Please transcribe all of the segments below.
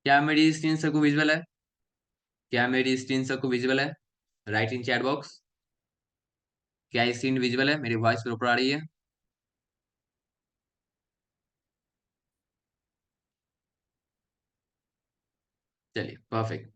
क्या मेरी स्क्रीन सबको विजुअल है? क्या मेरी स्क्रीन सबको विजुअल है? राइट इन चैट बॉक्स। क्या स्क्रीन विजुअल है? मेरी वॉइस प्रॉपर आ रही है? चलिए, परफेक्ट।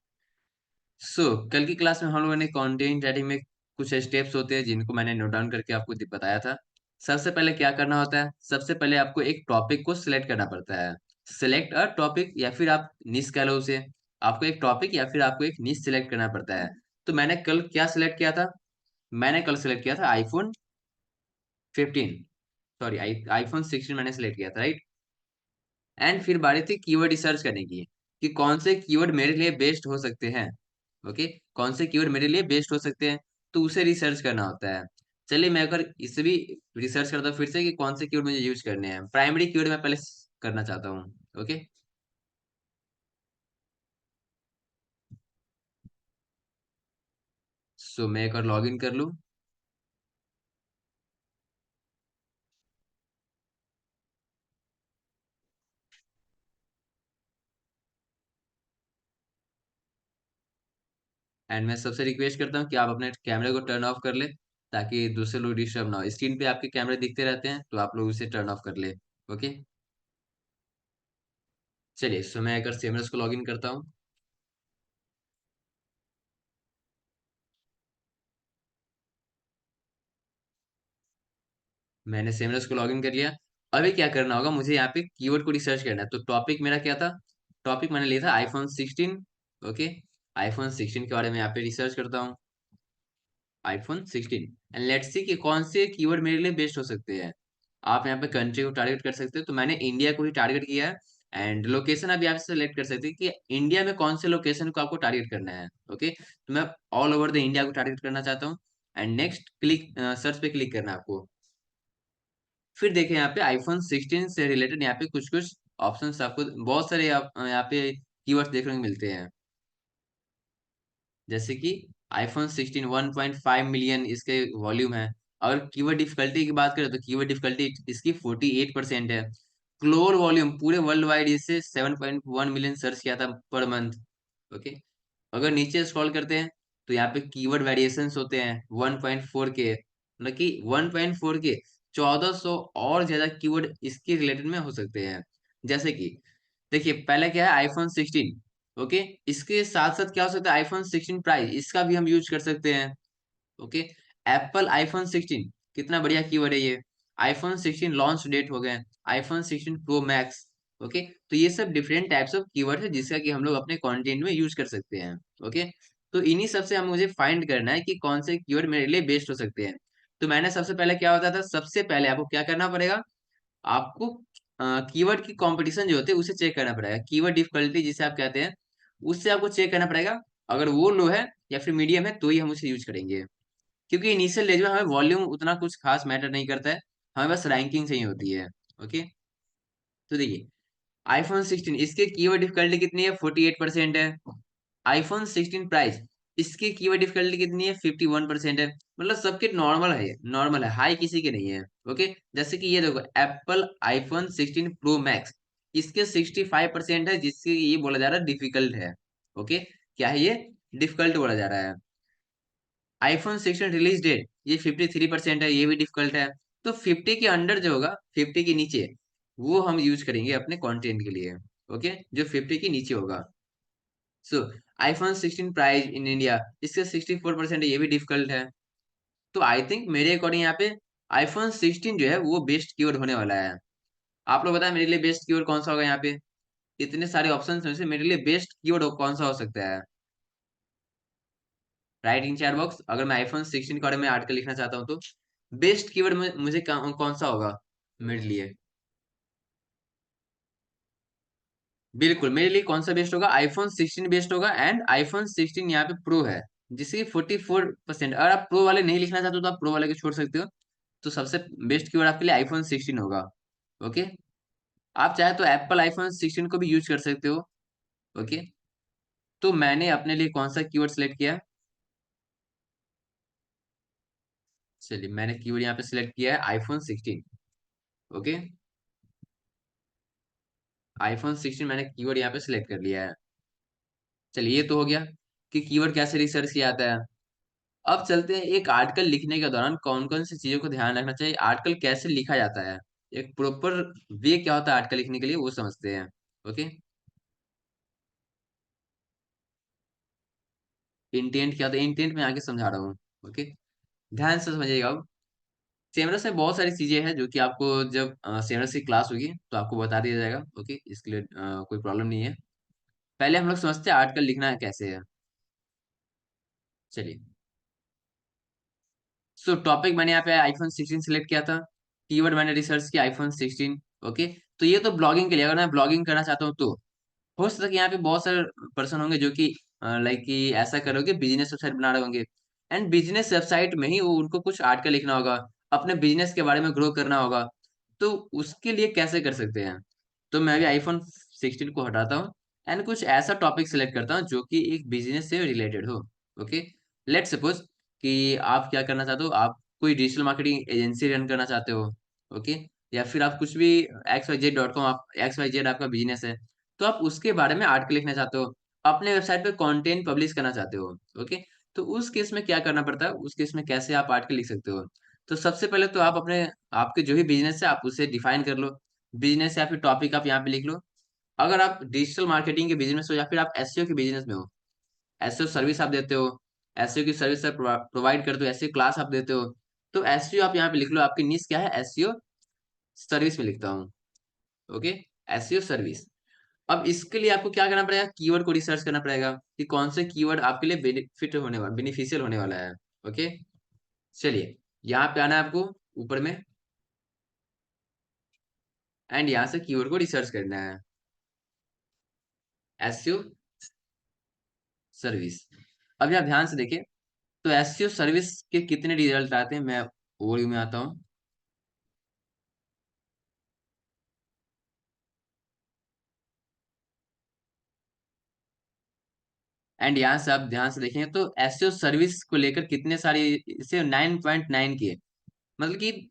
कल की क्लास में हम लोगों ने कंटेंट राइटिंग में कुछ स्टेप्स होते हैं जिनको मैंने नोट डाउन करके आपको बताया था। सबसे पहले क्या करना होता है? सबसे पहले आपको एक टॉपिक को सिलेक्ट करना पड़ता है। सिलेक्ट अ टॉपिक, या फिर आप निश कह लो उसे। आपको एक टॉपिक या फिर आपको एक निश सिलेक्ट करना पड़ता है। तो मैंने कल क्या सिलेक्ट किया था? मैंने कल सिलेक्ट किया था आईफोन 15। सॉरी, आईफोन 16 मैंने सिलेक्ट किया था, राइट। एंड फिर बारी थी कीवर्ड रिसर्च करने की, कि कौन से कीवर्ड मेरे लिए बेस्ट हो सकते हैं। ओके, कौन से कीवर्ड मेरे लिए बेस्ट हो सकते हैं, तो उसे रिसर्च करना होता है। चलिए, मैं अगर इसे भी रिसर्च करता हूँ फिर से कि कौन से कीवर्ड मुझे यूज करने हैं। प्राइमरी कीवर्ड मैं पहले करना चाहता हूँ। ओके, मैं एक बार लॉग इन कर लूँ। एंड मैं सबसे रिक्वेस्ट करता हूँ कि आप अपने कैमरे को टर्न ऑफ कर ले, ताकि दूसरे लोग डिस्टर्ब ना हो। स्क्रीन पे आपके कैमरे दिखते रहते हैं, तो आप लोग उसे टर्न ऑफ कर ले। ओके, चलिए, मैं अगर सेमरस को लॉग इन करता हूँ। मैंने सेमरस को लॉगिन कर लिया। अभी क्या करना होगा? मुझे यहाँ पे कीवर्ड को रिसर्च करना है। तो टॉपिक मेरा क्या था? टॉपिक मैंने लिया था आईफोन 16। ओके, आईफोन 16 के बारे में यहाँ पे रिसर्च करता हूँ। आईफोन 16, एंड लेट्स सी कि कौन से कीवर्ड मेरे लिए बेस्ट हो सकते हैं। आप यहाँ पे कंट्री को टारगेट कर सकते हो, तो मैंने इंडिया को ही टारगेट किया है। एंड लोकेशन आप यहाँ से सेलेक्ट कर सकते हैं कि इंडिया में कौन से लोकेशन को आपको टारगेट करना है। ओके, तो मैं ऑल ओवर द इंडिया को टारगेट करना चाहता हूँ। एंड नेक्स्ट क्लिक, सर्च पे क्लिक करना है आपको। फिर देखें यहाँ पे आईफोन 16 से रिलेटेड यहाँ पे कुछ कुछ ऑप्शंस आपको बहुत सारे यहाँ पे कीवर्ड्स देखने को मिलते हैं। जैसे कि आईफोन 16 1.5 मिलियन इसके वॉल्यूम है। अगर कीवर्ड डिफिकल्टी की बात करें तो कीवर्ड डिफिकल्टी इसकी 48% है। क्लोर वॉल्यूम पूरे वर्ल्ड वाइड इसे 7.1 मिलियन सर्च किया था पर मंथ। ओके, अगर नीचे स्क्रॉल करते हैं तो यहाँ पे कीवर्ड वेरिएशंस होते हैं 1.4 के, मतलब कि 1.4 के 1400 और ज्यादा कीवर्ड इसके रिलेटेड में हो सकते हैं। जैसे कि देखिए, पहले क्या है? आईफोन 16। ओके, इसके साथ साथ क्या हो सकता है? आईफोन 16 प्राइस, इसका भी हम यूज कर सकते हैं। ओके, एप्पल आईफोन 16, कितना बढ़िया कीवर्ड है ये। आईफोन 16 लॉन्च डेट हो गए, आईफोन 16 प्रो मैक्स। ओके, तो ये सब डिफरेंट टाइप्स ऑफ कीवर्ड है जिसका कि हम लोग अपने कंटेंट में यूज कर सकते हैं। ओके, तो इन्हीं सब से हम मुझे फाइंड करना है कि कौन से कीवर्ड मेरे लिए बेस्ट हो सकते हैं। तो मैंने सबसे पहले क्या होता था? सबसे पहले आपको क्या करना पड़ेगा? आपको कीवर्ड की कंपटीशन जो होती है उसे चेक करना पड़ेगा। कीवर्ड डिफिकल्टी जिसे आप कहते हैं, उससे आपको चेक करना पड़ेगा। अगर वो लो है या फिर मीडियम है तो ही हम उसे यूज करेंगे। क्योंकि इनिशियल लेज में हमें वॉल्यूम उतना कुछ खास मैटर नहीं करता है, हमें बस रैंकिंग चाहिए होती है। ओके, तो देखिए, आईफोन 16 इसके कीवर्ड डिफिकल्टी कितनी है? 48% है। आईफोन 16 प्राइस, इसकी कीवर्ड डिफिकल्टी कितनी है? 51% है। मतलब सबके नॉर्मल है, नॉर्मल है, हाई किसी के नहीं है। ओके, जैसे कि ये देखो, एप्पल आईफोन 16 प्रो मैक्स, इसके 65% है, जिससे ये बोला जा रहा है डिफिकल्ट है। ओके, क्या है ये? डिफिकल्ट बोला जा रहा है। आईफोन 16 रिलीज डेट, ये 53% है, ये भी डिफिकल्ट है। तो 50 के अंडर जो होगा, 50 के नीचे, वो हम यूज करेंगे अपने कंटेंट के लिए। ओके, जो 50 के नीचे होगा। सो आईफोन 16 प्राइस इन इंडिया, इसके 64% है, ये भी डिफिकल्ट है। तो आई थिंक मेरे अकॉर्डिंग यहाँ पे आईफोन 16 जो है वो बेस्ट कीवर्ड होने वाला है। आप लोग बताएं मेरे लिए बेस्ट कीवर्ड कौन सा होगा? यहाँ पे इतने सारे ऑप्शंस में से मेरे लिए बेस्ट कीवर्ड कौन सा हो सकता है? राइट इन चैट बॉक्स। अगर मैं आईफोन 16 के बारे में आर्टिकल लिखना चाहता हूँ तो बेस्ट कीवर्ड में मुझे कौन सा होगा मेरे लिए? बिल्कुल, मेरे लिए कौन सा बेस्ट होगा? आईफोन 16 बेस्ट होगा। एंड आईफोन 16 यहाँ पे प्रो है, जिसकी 44%। अगर आप प्रो वाले नहीं लिखना चाहते हो तो आप प्रो वाले को छोड़ सकते हो। तो सबसे बेस्ट कीवर्ड आपके लिए आईफोन 16 होगा। ओके, आप चाहे तो एप्पल आईफोन 16 को भी यूज कर सकते हो। ओके, तो मैंने अपने लिए कौन सा कीवर्ड सेलेक्ट किया? चलिए, मैंने कीवर्ड यहाँ पे सिलेक्ट किया है आईफोन 16। ओके, आईफोन 16 मैंने कीवर्ड यहाँ पे सिलेक्ट कर लिया है। चलिए, ये तो हो गया कि कीवर्ड कैसे रिसर्च किया जाता है। अब चलते हैं एक आर्टिकल लिखने के दौरान कौन कौन सी चीजों को ध्यान रखना चाहिए, आर्टिकल कैसे लिखा जाता है, एक प्रॉपर वे क्या होता है आर्टिकल लिखने के लिए, वो समझते हैं। ओके। इंटेंट क्या होता है, इंटेंट में आगे समझा रहा हूँ। ओके, ध्यान से समझिएगा। अब सेमरस में बहुत सारी चीजें हैं जो कि आपको जब सेमरस की क्लास होगी तो आपको बता दिया जाएगा। ओके, इसके लिए कोई प्रॉब्लम नहीं है। पहले हम लोग समझते हैं आर्टिकल लिखना कैसे है। चलिए, सो टॉपिक मैंने यहाँ पे आईफोन 16 सेलेक्ट किया था। कीवर्ड मैंने रिसर्च किया आईफोन 16। ओके, तो ये तो ब्लॉगिंग के लिए, अगर मैं ब्लॉगिंग करना चाहता हूँ तो हो सकता है कि यहाँ पे बहुत सारे पर्सन होंगे जो कि लाइक कि ऐसा करोगे, बिजनेस वेबसाइट बना रहे होंगे। एंड बिजनेस वेबसाइट में ही उनको कुछ आर्टिकल लिखना होगा, अपने बिजनेस के बारे में ग्रो करना होगा। तो उसके लिए कैसे कर सकते हैं, तो मैं भी आईफोन 16 को हटाता हूँ एंड कुछ ऐसा टॉपिक सेलेक्ट करता हूँ जो कि एक बिजनेस से रिलेटेड हो। ओके, लेट सपोज कि आप क्या करना चाहते हो, आप कोई डिजिटल मार्केटिंग एजेंसी रन करना चाहते हो। ओके, या फिर आप कुछ भी XYZ.com, आप XYZ आपका बिजनेस है, तो आप उसके बारे में आर्टिकल लिखना चाहते हो, अपने वेबसाइट पे कंटेंट पब्लिश करना चाहते हो। ओके, तो उस केस में क्या करना पड़ता है, उस केस में कैसे आप आर्टिकल लिख सकते हो। तो सबसे पहले तो आप अपने, आपके जो भी बिजनेस है आप उसे डिफाइन कर लो, बिजनेस या फिर टॉपिक आप यहाँ पे लिख लो। अगर आप डिजिटल मार्केटिंग के बिजनेस हो या फिर आप एसईओ के बिजनेस में हो, एसईओ सर्विस आप देते हो, एसईओ की सर्विस आप प्रोवाइड करते हो, एसईओ क्लास आप देते हो, तो एसईओ आप यहाँ पे लिख लो। आपकी निश क्या है, एसईओ सर्विस में लिखता हूँ। Okay, SEO service. अब इसके लिए आपको क्या करना पड़ेगा, कीवर्ड को रिसर्च करना पड़ेगा कि कौन से कीवर्ड आपके लिए बेनिफिट होने वाला, बेनिफिशियल होने वाला है। ओके, चलिए, यहाँ पे आना है आपको ऊपर में, एंड यहाँ से कीवर्ड को रिसर्च करना है, एसईओ सर्विस। अब यहाँ ध्यान से देखिए, तो एसईओ सर्विस के कितने रिजल्ट आते हैं, मैं ओवरव्यू में आता हूँ। एंड यहाँ से आप ध्यान से देखेंगे तो एसईओ सर्विस को लेकर कितने सारे, इसे 9.9 के, मतलब कि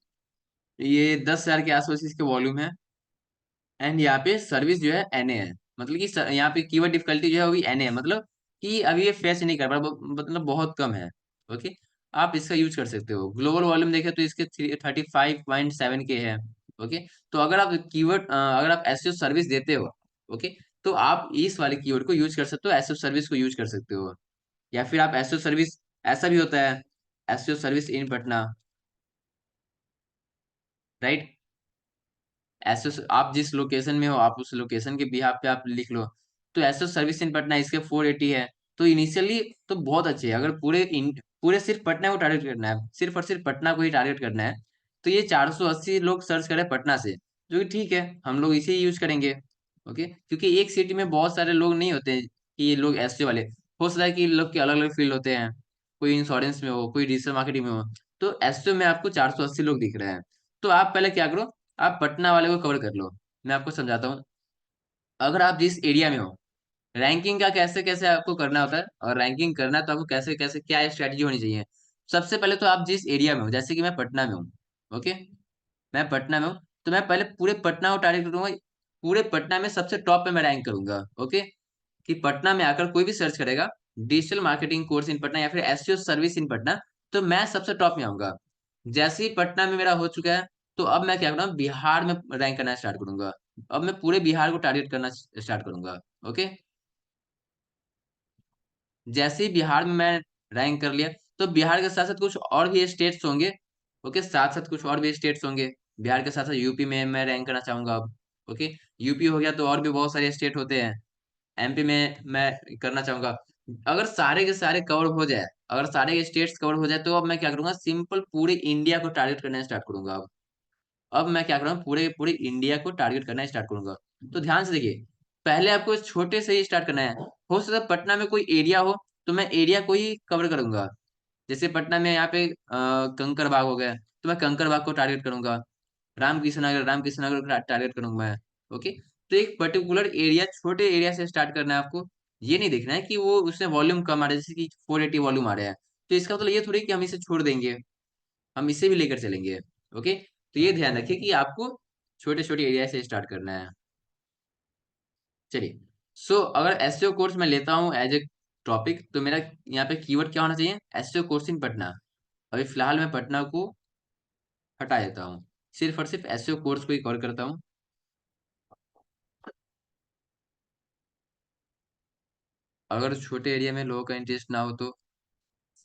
ये 10,000 के आसपास इसके वॉल्यूम है। एंड यहाँ पे सर्विस जो है NA है, मतलब कि यहाँ पे कीवर्ड डिफिकल्टी जो है वो भी NA है, मतलब कि अभी ये फेस नहीं कर पा रहा, मतलब बहुत कम है। ओके, आप इसका यूज कर सकते हो। ग्लोबल वॉल्यूम देखें तो इसके 35.7 के है। ओके, तो अगर आप कीवर्ड, अगर आप एसईओ सर्विस देते हो, ओके, तो आप इस वाले कीवर्ड को यूज कर सकते हो, एसईओ सर्विस को यूज कर सकते हो। या फिर आप एसईओ सर्विस, ऐसा भी होता है, SEO service in Patna, right. So, आप जिस लोकेशन में हो आप उस लोकेशन के बिहाफ पे आप लिख लो। तो एसओ सर्विस इन पटना, इसके 480 है। तो इनिशियली तो बहुत अच्छे है, अगर पूरे सिर्फ पटना को टारगेट करना है, सिर्फ और सिर्फ पटना को ही टारगेट करना है, तो ये 480 लोग सर्च करें पटना से, जो कि ठीक है, हम लोग इसे यूज करेंगे। ओके, क्योंकि एक सिटी में बहुत सारे लोग नहीं होते हैं कि ये लोग एसओ वाले, हो सकता है कि लोग के अलग अलग फील्ड होते हैं, कोई इंश्योरेंस में हो, कोई डिजिटल मार्केटिंग में हो। तो एसओ में आपको 480 लोग दिख रहे हैं। तो आप पहले क्या करो, आप पटना वाले को कवर कर लो। मैं आपको समझाता हूँ। अगर आप जिस एरिया में हो, रैंकिंग का कैसे कैसे आपको करना होता है, और रैंकिंग करना है तो आपको कैसे कैसे क्या स्ट्रैटेजी होनी चाहिए। सबसे पहले तो आप जिस एरिया में हो, जैसे कि मैं पटना में हूँ। ओके, मैं पटना में हूँ, तो मैं पहले पूरे पटना को टारगेट करूंगा। पूरे पटना में सबसे टॉप पे मैं रैंक करूंगा। ओके, कि पटना में आकर कोई भी सर्च करेगा digital marketing course in Patna या फिर एसईओ सर्विस इन पटना, तो मैं सबसे टॉप में आऊंगा। जैसे ही पटना में मेरा हो चुका है, तो अब मैं क्या करूँगा, बिहार में रैंक करना स्टार्ट करूंगा। अब मैं पूरे बिहार को टारगेट करना स्टार्ट करूंगा। ओके, जैसे ही बिहार में मैं रैंक कर लिया, तो बिहार के साथ साथ कुछ और भी स्टेट्स होंगे। ओके, साथ साथ कुछ और भी स्टेट्स होंगे, बिहार के साथ साथ यूपी में मैं रैंक करना चाहूंगा अब। ओके, यूपी हो गया तो और भी बहुत सारे स्टेट होते हैं, MP में मैं करना चाहूंगा। अगर सारे के सारे कवर हो जाए, अगर सारे के स्टेट्स कवर हो जाए, तो अब मैं क्या करूंगा, सिंपल पूरे इंडिया को टारगेट करना स्टार्ट करूंगा। अब मैं क्या करूंगा, पूरे पूरे इंडिया को टारगेट करना स्टार्ट करूंगा। तो ध्यान से देखिए, पहले आपको छोटे से ही स्टार्ट करना है। हो सकता है पटना में कोई एरिया हो, तो मैं एरिया को ही कवर करूंगा। जैसे पटना में यहाँ पे कंकर बाग हो गया, तो मैं कंकर बाग को टारगेट करूंगा। रामकृष्ण नगर को टारगेट करूंगा मैं। ओके, तो एक पर्टिकुलर एरिया, छोटे एरिया से स्टार्ट करना है आपको। ये नहीं देखना है कि वो उसमें वॉल्यूम कम आ रहा है, जैसे कि 480 वॉल्यूम आ रहा है, तो इसका मतलब ये थोड़ी कि हम इसे छोड़ देंगे, हम इसे भी लेकर चलेंगे। ओके, तो ये ध्यान रखिए कि आपको छोटे छोटे एरिया से स्टार्ट करना है। चलिए, सो अगर एसईओ कोर्स मैं लेता हूँ एज ए टॉपिक, तो मेरा यहाँ पे कीवर्ड क्या होना चाहिए? SEO course in Patna. अभी फिलहाल मैं पटना को हटा देता हूँ, सिर्फ और सिर्फ एसईओ कोर्स को ही कवर करता हूँ। अगर छोटे एरिया में लोगों का इंटरेस्ट ना हो तो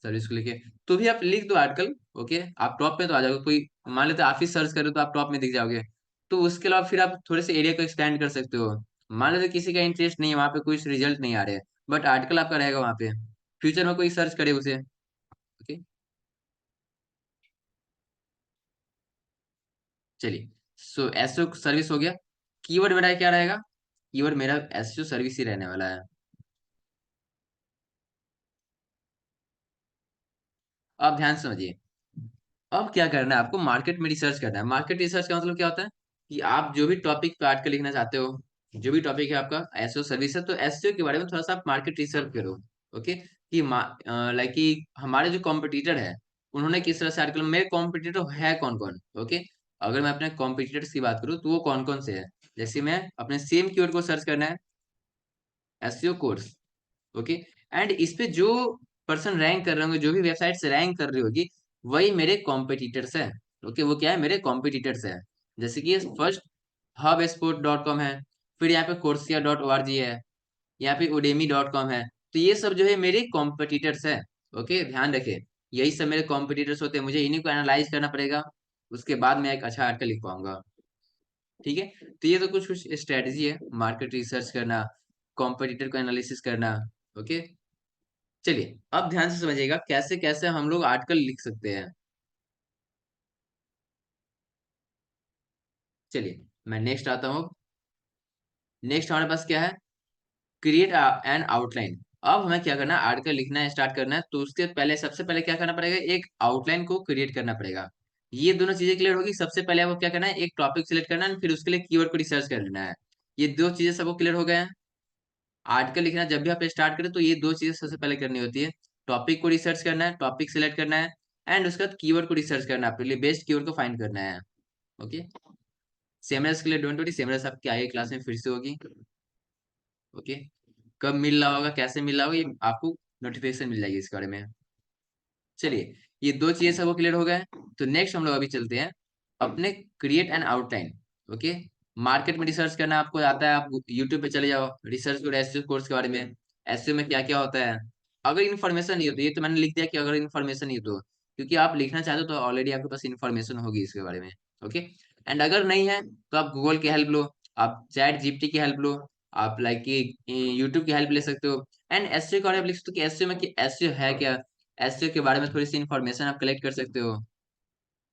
सर्विस को लेके, तो भी आप लिख दो आर्टिकल। ओके, आप टॉप पे तो आ जाओगे। कोई मान लेते आप ही सर्च करो तो आप टॉप में दिख जाओगे। तो उसके अलावा फिर आप थोड़े से एरिया को एक्सपेंड कर सकते हो। मान लेते किसी का इंटरेस्ट नहीं है, वहां पे कोई रिजल्ट नहीं आ रहे, बट आर्टिकल आपका रहेगा वहां पे, फ्यूचर में कोई सर्च करे उसे। ओके, चलिए, सो एसईओ सर्विस हो गया। कीवर्ड मेरा क्या रहेगा? कीवर्ड मेरा एसईओ सर्विस ही रहने वाला है। आप ध्यान से समझिए। अब क्या करना है आपको? मार्केट में रिसर्च करना है। मार्केट रिसर्च का मतलब क्या होता है? कि आप जो भी टॉपिक पे आर्टिकल लिखना चाहते हो, जो भी टॉपिक है आपका एसईओ सर्विस है, तो एसईओ के बारे में थोड़ा सा आप मार्केट रिसर्च करो। ओके, कि लाइक कि हमारे जो कॉम्पिटिटर है, उन्होंने किस तरह से आर्टिकल, मेरे कॉम्पिटिटर है कौन कौन। ओके, अगर मैं अपने कॉम्पिटिटर्स की बात करूँ तो वो कौन कौन से है, जैसे मैं अपने सेम कीवर्ड को सर्च करना है, एसईओ कोर्स। ओके, एंड इस पे जो पर्सन रैंक कर रहे होंगे, जो भी वेबसाइट से रैंक कर रही होगी, वही मेरे कॉम्पिटिटर्स है। ओके, वो क्या है? मेरे कॉम्पिटिटर्स है। जैसे कि first hub sport dot com है, फिर यहाँ पे कोर्सिया डॉट ओ आर जी है, यहाँ पे उडेमी डॉट कॉम है। तो ये सब जो है मेरे कॉम्पिटिटर्स है। ओके, ध्यान रखें, यही सब मेरे कॉम्पिटिटर्स होते हैं। मुझे इन्हीं को एनालाइज करना पड़ेगा, उसके बाद मैं एक अच्छा आर्टिकल लिख पाऊंगा। ठीक है, तो ये तो कुछ कुछ स्ट्रेटजी है, मार्केट रिसर्च करना, कॉम्पिटिटर को एनालिसिस करना। ओके, चलिए अब ध्यान से समझिएगा कैसे कैसे हम लोग आर्टिकल लिख सकते हैं। चलिए, मैं नेक्स्ट आता हूँ। नेक्स्ट हमारे पास क्या है? Create an outline. अब हमें क्या करना है? आर्टिकल लिखना है, स्टार्ट करना है, तो उसके पहले सबसे पहले क्या करना पड़ेगा? एक आउटलाइन को क्रिएट करना पड़ेगा। ये दोनों चीजें क्लियर होगी। सबसे पहले आपको क्या करना है? एक टॉपिक सिलेक्ट करना है, फिर उसके लिए कीवर्ड को रिसर्च कर लेना है। ये दो चीजें सबको क्लियर हो गए हैं। आर्टिकल लिखना जब भी आप स्टार्ट करें तो ये दो चीजें सबसे पहले करनी होती है। टॉपिक को रिसर्च करना है, टॉपिक सिलेक्ट करना है, एंड उसके बाद कीवर्ड को रिसर्च करना है, आपके लिए बेस्ट कीवर्ड को फाइंड करना है। ओके, सेमरस के लिए डोंट वरी, सेमरस आपकी आगे क्लास में फिर से होगी। ओके, कब मिल रहा होगा, कैसे मिल रहा होगा, ये आपको नोटिफिकेशन मिल जाएगी इसके बारे में। चलिए, ये दो चीजें सबको क्लियर हो गए। तो नेक्स्ट हम लोग अभी चलते हैं अपने create an outline. Okay, market में रिसर्च करना आपको आता है, आप यूट्यूब पे चले जाओ, रिसर्च करो एसईओ कोर्स के बारे में, एसईओ में क्या क्या होता है। अगर इन्फॉर्मेशन नहीं हो तो, ये तो मैंने लिख दिया कि अगर इन्फॉर्मेशन नहीं हो तो, क्योंकि आप लिखना चाहते हो तो ऑलरेडी आपके पास इन्फॉर्मेशन होगी इसके बारे में। ओके, एंड अगर नहीं है तो आप गूगल की हेल्प लो, आप चैट जीपीटी की हेल्प लो, आप लाइक कि यूट्यूब की हेल्प ले सकते हो। एंड एसईओ के बारे में लिख सकते हो कि एसईओ में कि एसईओ है क्या, एसईओ के बारे में थोड़ी सी इन्फॉर्मेशन आप कलेक्ट कर सकते हो।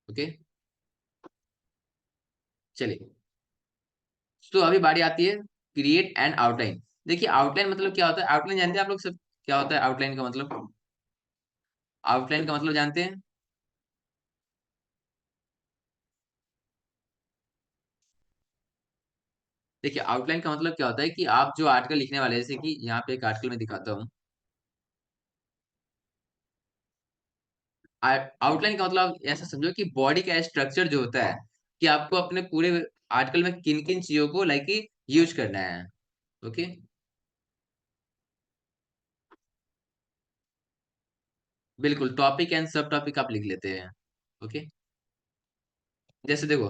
ओके, चलिए, तो अभी बारी आती है क्रिएट एंड आउटलाइन। देखिए, आउटलाइन मतलब क्या होता है? आउटलाइन जानते हैं आप लोग सब? क्या होता है आउटलाइन का मतलब? आउटलाइन का मतलब जानते हैं? देखिए, आउटलाइन का मतलब क्या होता है कि आप जो आर्टिकल लिखने वाले हैं, जैसे कि यहाँ पे एक आर्टिकल में दिखाता हूँ। आउटलाइन का मतलब ऐसा समझो कि बॉडी का स्ट्रक्चर जो होता है, कि आपको अपने पूरे आर्टिकल में किन किन चीजों को लाइक यूज करना है। ओके, बिल्कुल, टॉपिक एंड सब टॉपिक आप लिख लेते हैं। ओके, जैसे देखो,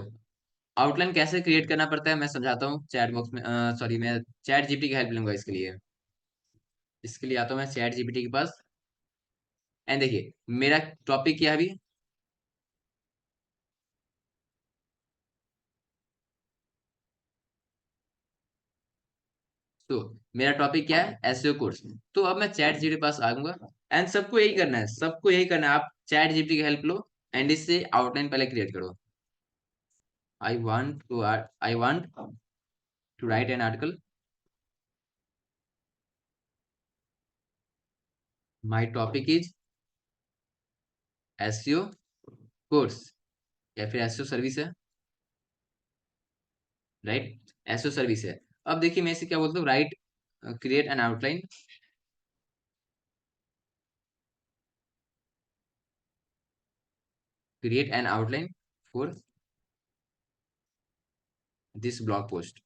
आउटलाइन कैसे क्रिएट करना पड़ता है मैं समझाता हूँ चैट बॉक्स में, सॉरी, मैं चैट जीपीटी की हेल्प लूंगा इसके लिए। इसके लिए आता हूँ मैं चैट जीपीटी के पास। एंड देखिए, मेरा टॉपिक क्या है अभी? तो मेरा टॉपिक क्या है? SEO course. तो अब मैं चैट जीपीटी के पास आऊंगा, एंड सबको यही करना है, सबको यही करना है। आप चैट जीपीटी की हेल्प लो, एंड इससे आउटलाइन पहले क्रिएट करो। I want to write an article, my topic is SEO course, या फिर एसईओ सर्विस है, राइट? एसईओ सर्विस है। अब देखिए मैं इसे क्या बोलता हूँ, right, create an outline, create an outline for this blog post.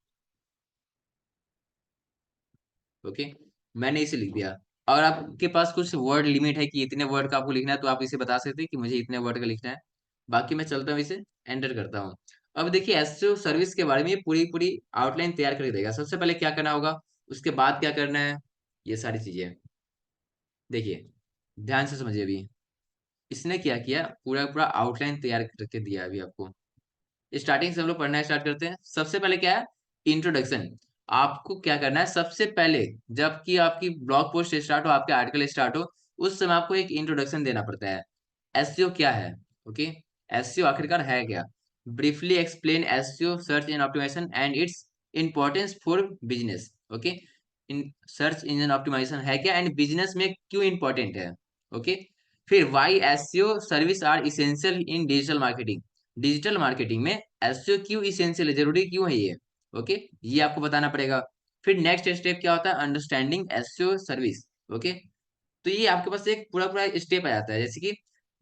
Okay, मैंने इसे लिख दिया। और आपके पास कुछ वर्ड लिमिट है कि इतने वर्ड का आपको लिखना है, तो आप इसे बता सकते हैं कि मुझे इतने वर्ड का लिखना है। बाकी मैं चलता हूँ, इसे एंटर करता हूँ। अब देखिए एसईओ सर्विस के बारे में ये पूरी पूरी आउटलाइन तैयार करके देगा। सबसे पहले क्या करना होगा, उसके बाद क्या करना है, ये सारी चीजें देखिए, ध्यान से समझिए। अभी इसने क्या किया, पूरा पूरा आउटलाइन तैयार करके दिया है अभी आपको। स्टार्टिंग से हम लोग पढ़ना स्टार्ट करते हैं। सबसे पहले क्या है, इंट्रोडक्शन। आपको क्या करना है, सबसे पहले जबकि आपकी ब्लॉग पोस्ट स्टार्ट हो, आपके आर्टिकल स्टार्ट हो, उस समय आपको एक इंट्रोडक्शन देना पड़ता है। एसईओ क्या है, ओके, एसईओ आखिरकार है क्या। Briefly explain SEO search engine optimization and its importance for business. Okay, इन सर्च इंजन ऑप्टिमाइजेशन है क्या एंड बिजनेस में क्यों इंपॉर्टेंट है। ओके, फिर why SEO service are essential in digital marketing. Digital marketing में एसईओ क्यों इसेंशियल है, जरूरी क्यों है ये। ओके, ये आपको बताना पड़ेगा। फिर नेक्स्ट स्टेप क्या होता है, अंडरस्टैंडिंग एसईओ सर्विस। ओके, तो ये आपके पास एक पूरा पूरा स्टेप आ जाता है, जैसे कि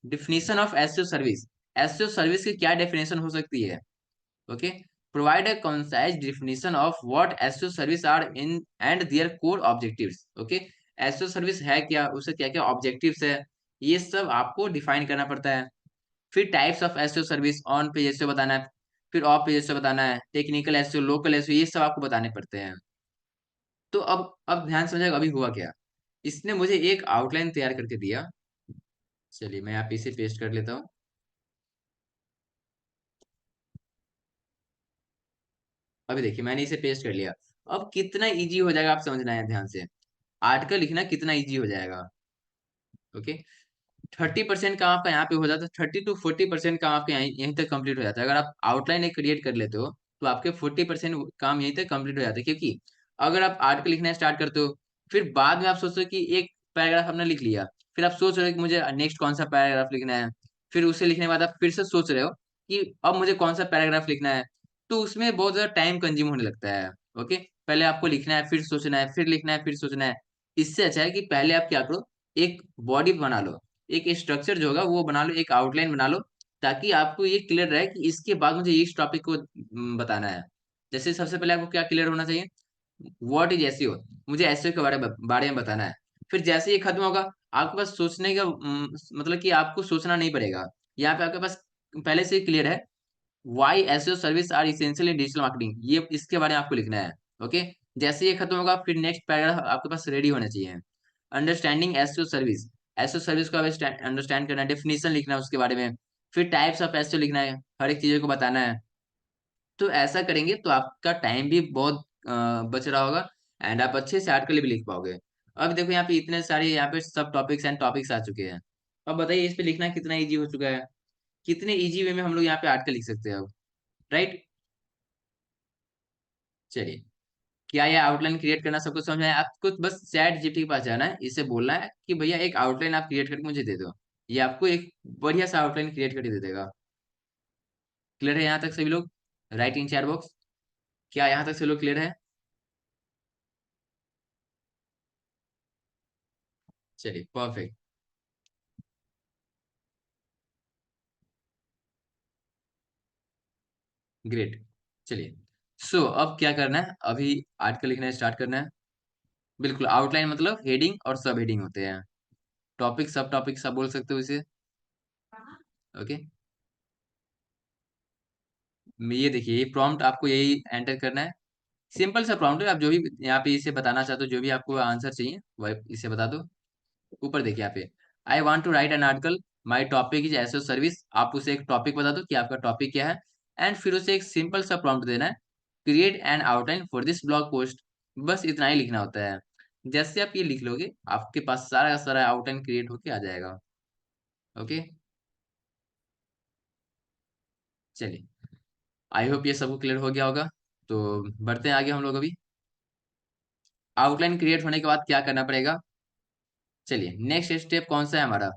definition of SEO service. SEO service की क्या डेफिनेशन हो सकती है। Okay, provide a concise definition of what SEO service are in and their core objectives. Okay, SEO service है क्या, उससे क्या क्या ऑब्जेक्टिव्स है, ये सब आपको डिफाइन करना पड़ता है। फिर types of SEO service, on page SEO बताना है, फिर ऑफ पेज एसईओ बताना है, टेक्निकल एसईओ, लोकल एसईओ, ये सब आपको बताने पड़ते हैं। तो अब ध्यान समझिएगा अभी हुआ क्या। इसने मुझे एक आउटलाइन तैयार करके दिया। चलिए मैं यहाँ पे इसे पेस्ट कर लेता हूँ। अभी देखिए मैंने इसे पेस्ट कर लिया। अब कितना इजी हो जाएगा आप समझना है ध्यान से। आर्टिकल लिखना कितना इजी हो जाएगा। ओके, 30% काम आपका यहाँ पे हो जाता है, 30 to 40% काम आपके यहीं तक कंप्लीट हो जाता है। अगर आप आउटलाइन एक क्रिएट कर लेते हो तो आपके 40% काम यहीं तक कंप्लीट हो जाता है। क्योंकि अगर आप आर्टिकल लिखना स्टार्ट करते हो, फिर बाद में आप सोचते हो कि एक पैराग्राफ आपने लिख लिया, फिर आप सोच रहे हो कि मुझे नेक्स्ट कौन सा पैराग्राफ लिखना है, फिर उसे लिखने के बाद आप फिर से सोच रहे हो कि अब मुझे कौन सा पैराग्राफ लिखना है, तो उसमें बहुत ज्यादा टाइम कंज्यूम होने लगता है। ओके, पहले आपको लिखना है, फिर सोचना है, फिर लिखना है, फिर सोचना है। इससे अच्छा है कि पहले आप क्या करो, एक बॉडी बना लो, एक स्ट्रक्चर जो होगा वो बना लो, एक आउटलाइन बना लो, ताकि आपको ये क्लियर रहे कि इसके बाद मुझे इस टॉपिक को बताना है। जैसे सबसे पहले आपको क्या क्लियर होना चाहिए, व्हाट इज एसईओ, मुझे एसईओ के बारे में बताना है। फिर जैसे ये खत्म होगा, आपके पास सोचने का मतलब कि आपको सोचना नहीं पड़ेगा। यहाँ पे आपके पास पहले से क्लियर है, why SEO service are essential in digital marketing, ये इसके बारे में आपको लिखना है। ओके, जैसे ये खत्म होगा, फिर नेक्स्ट पैराग्राफ आपके पास रेडी होना चाहिए। Understanding SEO service, SEO service को आप अंडरस्टैंड करना है, डेफिनेशन लिखना है उसके बारे में। फिर टाइप्स ऑफ एसईओ लिखना है, हर एक चीजों को बताना है। तो ऐसा करेंगे तो आपका टाइम भी बहुत बच रहा होगा, एंड आप अच्छे से आर्टिकल भी लिख पाओगे। अब देखो यहाँ पे इतने सारे यहाँ पे सब टॉपिक्स एंड टॉपिक्स आ चुके हैं। अब बताइए इस पे लिखना कितना इजी हो चुका है, कितने इजी वे में हम लोग यहाँ पे आर्टिकल लिख सकते हैं अब, राइट। चलिए, क्या ये आउटलाइन क्रिएट करना सबको समझ में आया। आपको बस चैट जीपीटी के पास जाना है, इसे बोलना है कि भैया एक आउटलाइन आप क्रिएट करके मुझे दे दो, ये आपको एक बढ़िया सा आउटलाइन क्रिएट करके दे देगा। क्लियर है यहाँ तक सभी लोग, राइट इन चैट बॉक्स। क्या यहाँ तक सभी लोग क्लियर है। चलिए परफेक्ट, ग्रेट। चलिए, सो अब क्या करना है, अभी आर्टिकल लिखना स्टार्ट करना है। बिल्कुल, आउटलाइन मतलब हेडिंग और सब हेडिंग होते हैं, टॉपिक सब टॉपिक सब बोल सकते हो इसे। ओके, ये देखिए ये प्रॉम्प्ट आपको यही एंटर करना है। सिंपल सा प्रॉम्प्ट है, आप जो भी यहाँ पे इसे बताना चाहते हो, जो भी आपको आंसर चाहिए वह इसे बता दो। ऊपर देखिए यहाँ पे, I want to write an article, my topic is SEO service. आप उसे एक टॉपिक बता दो कि आपका टॉपिक क्या है, एंड फिर उसे एक सिंपल सा प्रॉम्प्ट देना है, create an outline for this blog post. बस इतना ही लिखना होता है। जैसे आप ये लिख लोगे, आपके पास सारा का सारा आउटलाइन क्रिएट होके आ जाएगा। ओके, चलिए, आई होप ये सबको क्लियर हो गया होगा। तो बढ़ते हैं आगे हम लोग अभी। आउटलाइन क्रिएट होने के बाद क्या करना पड़ेगा, चलिए नेक्स्ट स्टेप कौन सा है हमारा।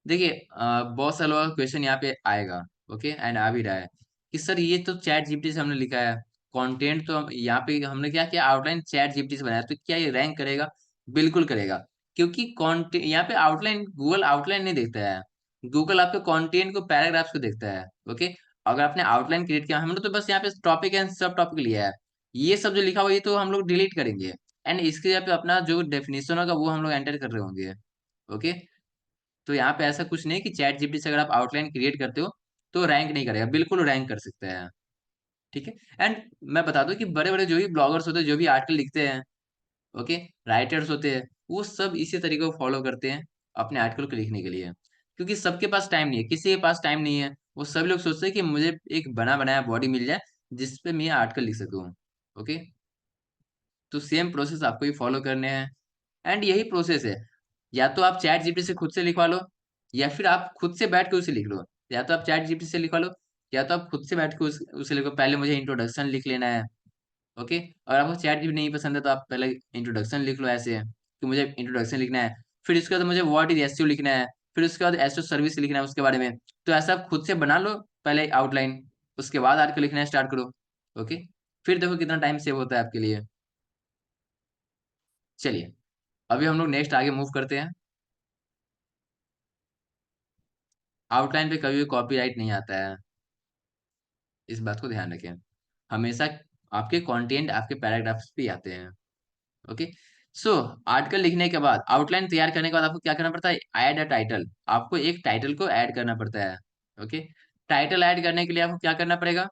देखिए बहुत सारे लोगों का क्वेश्चन यहाँ पे आएगा, ओके, एंड आ भी रहा है कि सर ये तो चैट जीपीटी से हमने लिखा है, कंटेंट तो यहाँ पे हमने क्या किया, आउटलाइन चैट जीपीटी से बनाया, तो क्या ये रैंक करेगा। बिल्कुल करेगा, क्योंकि कंटेंट यहाँ पे आउटलाइन, गूगल आउटलाइन नहीं देखता है, गूगल आपके कंटेंट को, पैराग्राफ्स को देखता है। ओके, अगर आपने आउटलाइन क्रिएट किया, हमने तो बस यहाँ पे टॉपिक एंड सब टॉपिक लिया है, ये सब जो लिखा हुआ ये तो हम लोग डिलीट करेंगे, एंड इसके जगह पे अपना जो डेफिनेशन होगा वो हम लोग एंटर कर रहे होंगे। ओके। तो यहाँ पे ऐसा कुछ नहीं कि चैट जीपीटी से अगर आप आउटलाइन क्रिएट करते हो तो रैंक नहीं करेगा, बिल्कुल रैंक कर सकते हैं। ठीक है। एंड मैं बता दूं कि बड़े बड़े जो भी ब्लॉगर्स होते हैं, जो भी आर्टिकल लिखते हैं, ओके, राइटर्स होते हैं, वो सब इसी तरीके को फॉलो करते हैं अपने आर्टिकल को लिखने के लिए। क्योंकि सबके पास टाइम नहीं है, किसी के पास टाइम नहीं है, वो सब लोग सोचते हैं कि मुझे एक बना बनाया बॉडी मिल जाए जिसपे मैं आर्टिकल लिख सकूं। ओके। तो सेम प्रोसेस आपको ही फॉलो करने हैं, एंड यही प्रोसेस है। या तो आप चैट जीपीटी से खुद से लिखवा लो, या फिर आप खुद से बैठ के उसे लिख लो। या तो आप चैट जीपीटी से लिखवा लो, या तो आप खुद से बैठ के उसे लिखो। पहले मुझे इंट्रोडक्शन लिख लेना है। ओके। और आपको चैट जीपीटी नहीं पसंद है तो आप पहले इंट्रोडक्शन लिख लो ऐसे कि मुझे इंट्रोडक्शन लिखना है, फिर उसके बाद मुझे व्हाट इज एसईओ लिखना है, फिर उसके बाद एसईओ सर्विस लिखना है उसके बारे में। तो ऐसा आप खुद से बना लो पहले आउटलाइन, उसके बाद आर्टिकल लिखना स्टार्ट करो। ओके। फिर देखो कितना टाइम सेव होता है आपके लिए। चलिए, अभी हम लोग नेक्स्ट आगे मूव करते हैं। आउटलाइन पे कभी भी कॉपीराइट नहीं आता है, इस बात को ध्यान रखें। हमेशा आपके कंटेंट आपके पैराग्राफ्स पे आते हैं। ओके। सो आर्टिकल लिखने के बाद, आउटलाइन तैयार करने के बाद आपको क्या करना पड़ता है? Add a title. आपको एक टाइटल को ऐड करना पड़ता है। ओके। टाइटल ऐड करने के लिए आपको क्या करना पड़ेगा?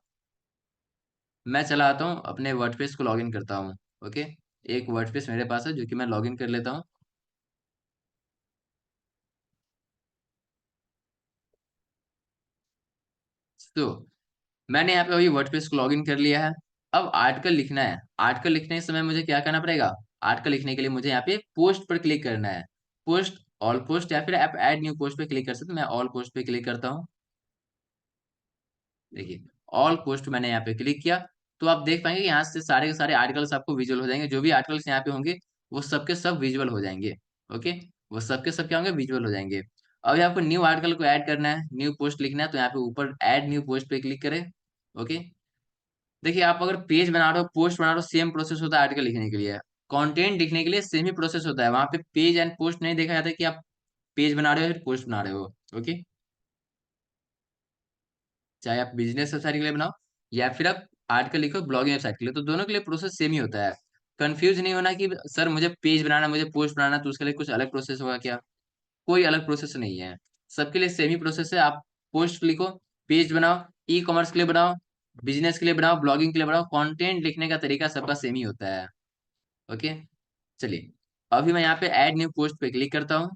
मैं चला आता हूँ अपने वर्डप्रेस को लॉगिन करता हूँ। ओके। एक वर्डप्रेस मेरे पास है जो कि मैं लॉगिन कर लेता हूँ। तो मैंने यहाँ पे अभी वर्डप्रेस को लॉगिन कर लिया है। अब आर्टिकल लिखना है। आर्टिकल लिखने के समय मुझे क्या करना पड़ेगा? आर्टिकल लिखने के लिए मुझे यहाँ पे पोस्ट पर क्लिक करना है। पोस्ट, ऑल पोस्ट, या फिर आप ऐड न्यू पोस्ट पे क्लिक कर सकते हैं। मैं ऑल पोस्ट पे क्लिक करता हूँ। देखिए, ऑल पोस्ट मैंने यहाँ पे क्लिक किया, तो आप देख पाएंगे कि यहाँ से सारे के सारे आर्टिकल्स आपको विजुअल हो जाएंगे। जो भी आर्टिकल्स यहाँ पे होंगे वो सबके सब विजुअल हो जाएंगे। ओके। वो सबके सब क्या होंगे? विजुअल हो जाएंगे। अभी आपको न्यू आर्टिकल को ऐड करना है, न्यू पोस्ट लिखना है, तो यहाँ पे ऊपर ऐड न्यू पोस्ट पे क्लिक करें। ओके। देखिए, आप अगर पेज बना रहे हो, पोस्ट बना रहे हो, सेम प्रोसेस होता है आर्टिकल लिखने के लिए। कंटेंट लिखने के लिए सेम ही प्रोसेस होता है। वहां पे पेज एंड पोस्ट नहीं देखा जाता है कि आप पेज बना रहे हो या फिर पोस्ट बना रहे हो। ओके। चाहे आप बिजनेस वेबसाइट के लिए बनाओ या फिर आप आर्टिकल लिखो ब्लॉगिंग वेबसाइट के लिए, तो दोनों के लिए प्रोसेस सेम ही होता है। कंफ्यूज नहीं होना कि सर मुझे पेज बनाना, मुझे पोस्ट बनाना, तो उसके लिए कुछ अलग प्रोसेस होगा क्या? कोई अलग प्रोसेस नहीं है। सबके लिए सेम ही प्रोसेस है। आप पोस्ट लिखो, पेज बनाओ, ई कॉमर्स के लिए बनाओ, बिजनेस के लिए बनाओ, ब्लॉगिंग के लिए बनाओ, कंटेंट लिखने का तरीका सबका सेम ही होता है। ओके। चलिए, अभी मैं यहाँ पे ऐड न्यू पोस्ट पे क्लिक करता हूँ।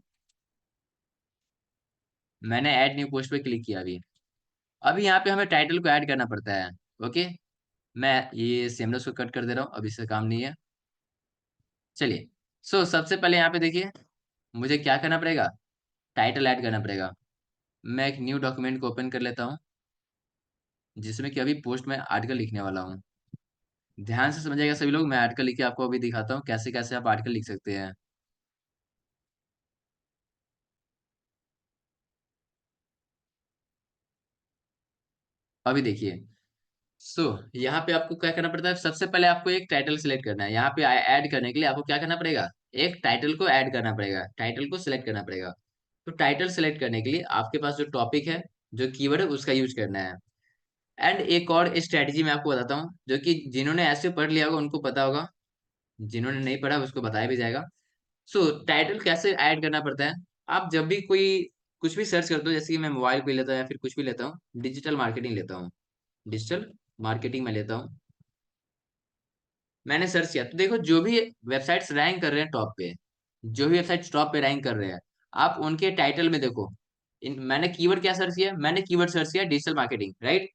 मैंने ऐड न्यू पोस्ट पे क्लिक किया अभी। अभी यहाँ पे हमें टाइटल को ऐड करना पड़ता है। ओके। मैं ये सेमलेस को कट कर दे रहा हूँ, अभी से काम नहीं है। चलिए, सबसे पहले यहाँ पे देखिए, मुझे क्या करना पड़ेगा? टाइटल ऐड करना पड़ेगा। मैं एक न्यू डॉक्यूमेंट को ओपन कर लेता हूँ, जिसमें कि अभी पोस्ट में आर्टिकल लिखने वाला हूँ। ध्यान से समझिएगा सभी लोग, मैं आर्टिकल लिख के आपको अभी दिखाता हूँ कैसे कैसे आप आर्टिकल लिख सकते हैं। अभी देखिए, यहाँ पे आपको क्या करना पड़ता है? सबसे पहले आपको एक टाइटल सिलेक्ट करना है। यहाँ पे ऐड करने के लिए आपको क्या करना पड़ेगा? एक टाइटल को ऐड करना पड़ेगा, टाइटल को सिलेक्ट करना पड़ेगा। तो टाइटल सेलेक्ट करने के लिए आपके पास जो टॉपिक है, जो कीवर्ड है, उसका यूज करना है। एंड एक और स्ट्रेटजी मैं आपको बताता हूँ, जो कि जिन्होंने ऐसे पढ़ लिया होगा उनको पता होगा, जिन्होंने नहीं पढ़ा उसको बताया भी जाएगा। टाइटल कैसे ऐड करना पड़ता है? आप जब भी कोई कुछ भी सर्च करते हो, जैसे कि मैं मोबाइल पे लेता हूँ या फिर कुछ भी लेता हूँ, डिजिटल मार्केटिंग लेता हूँ, डिजिटल मार्केटिंग में लेता हूँ। मैंने सर्च किया तो देखो, जो भी वेबसाइट्स रैंक कर रहे हैं टॉप पे, जो भी वेबसाइट्स टॉप पे रैंक कर रहे हैं, आप उनके टाइटल में देखो। मैंने कीवर्ड क्या सर्च किया? मैंने कीवर्ड सर्च किया डिजिटल मार्केटिंग, राइट।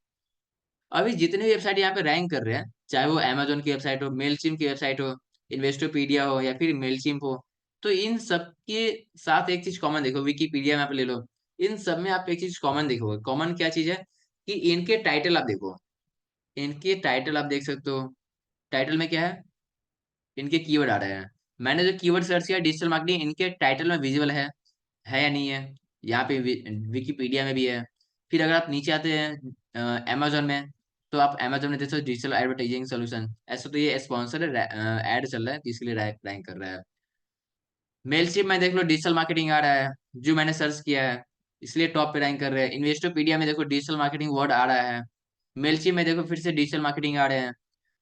अभी जितने भी वेबसाइट यहाँ पे रैंक कर रहे हैं, चाहे वो अमेजोन की वेबसाइट हो, मेलचिम की वेबसाइट हो, इन्वेस्टोपीडिया हो, या फिर मेलचिम हो, तो इन सब के साथ एक चीज कॉमन देखो, विकीपीडिया में आप ले लो, इन सब में आप एक चीज कॉमन देखोगे। कॉमन क्या चीज है? कि इनके टाइटल आप देखो, इनके टाइटल आप देख सकते हो। टाइटल में क्या है? इनके कीवर्ड आ रहे हैं। मैंने जो कीवर्ड सर्च किया डिजिटल मार्केटिंग, इनके टाइटल में विजुअल है या नहीं है? यहाँ पे विकीपीडिया में भी है। फिर अगर आप नीचे आते हैं अमेजोन में, तो आप अमेजोन में देखो डिजिटल एडवर्टाइजिंग सोल्यूशन, ऐसा तो ये स्पॉन्सर है, ऐड चल रहा है, तो इसके लिए रैंक कर रहा है। मेलशिप में देख लो डिजिटल मार्केटिंग आ रहा है, जो मैंने सर्च किया है, इसलिए टॉप पे रैंक कर रहे हैं। इन्वेस्टोपीडिया में देखो डिजिटल मार्केटिंग वर्ड आ रहा है। मेलशिप में देखो फिर से डिजिटल मार्केटिंग आ रहे हैं।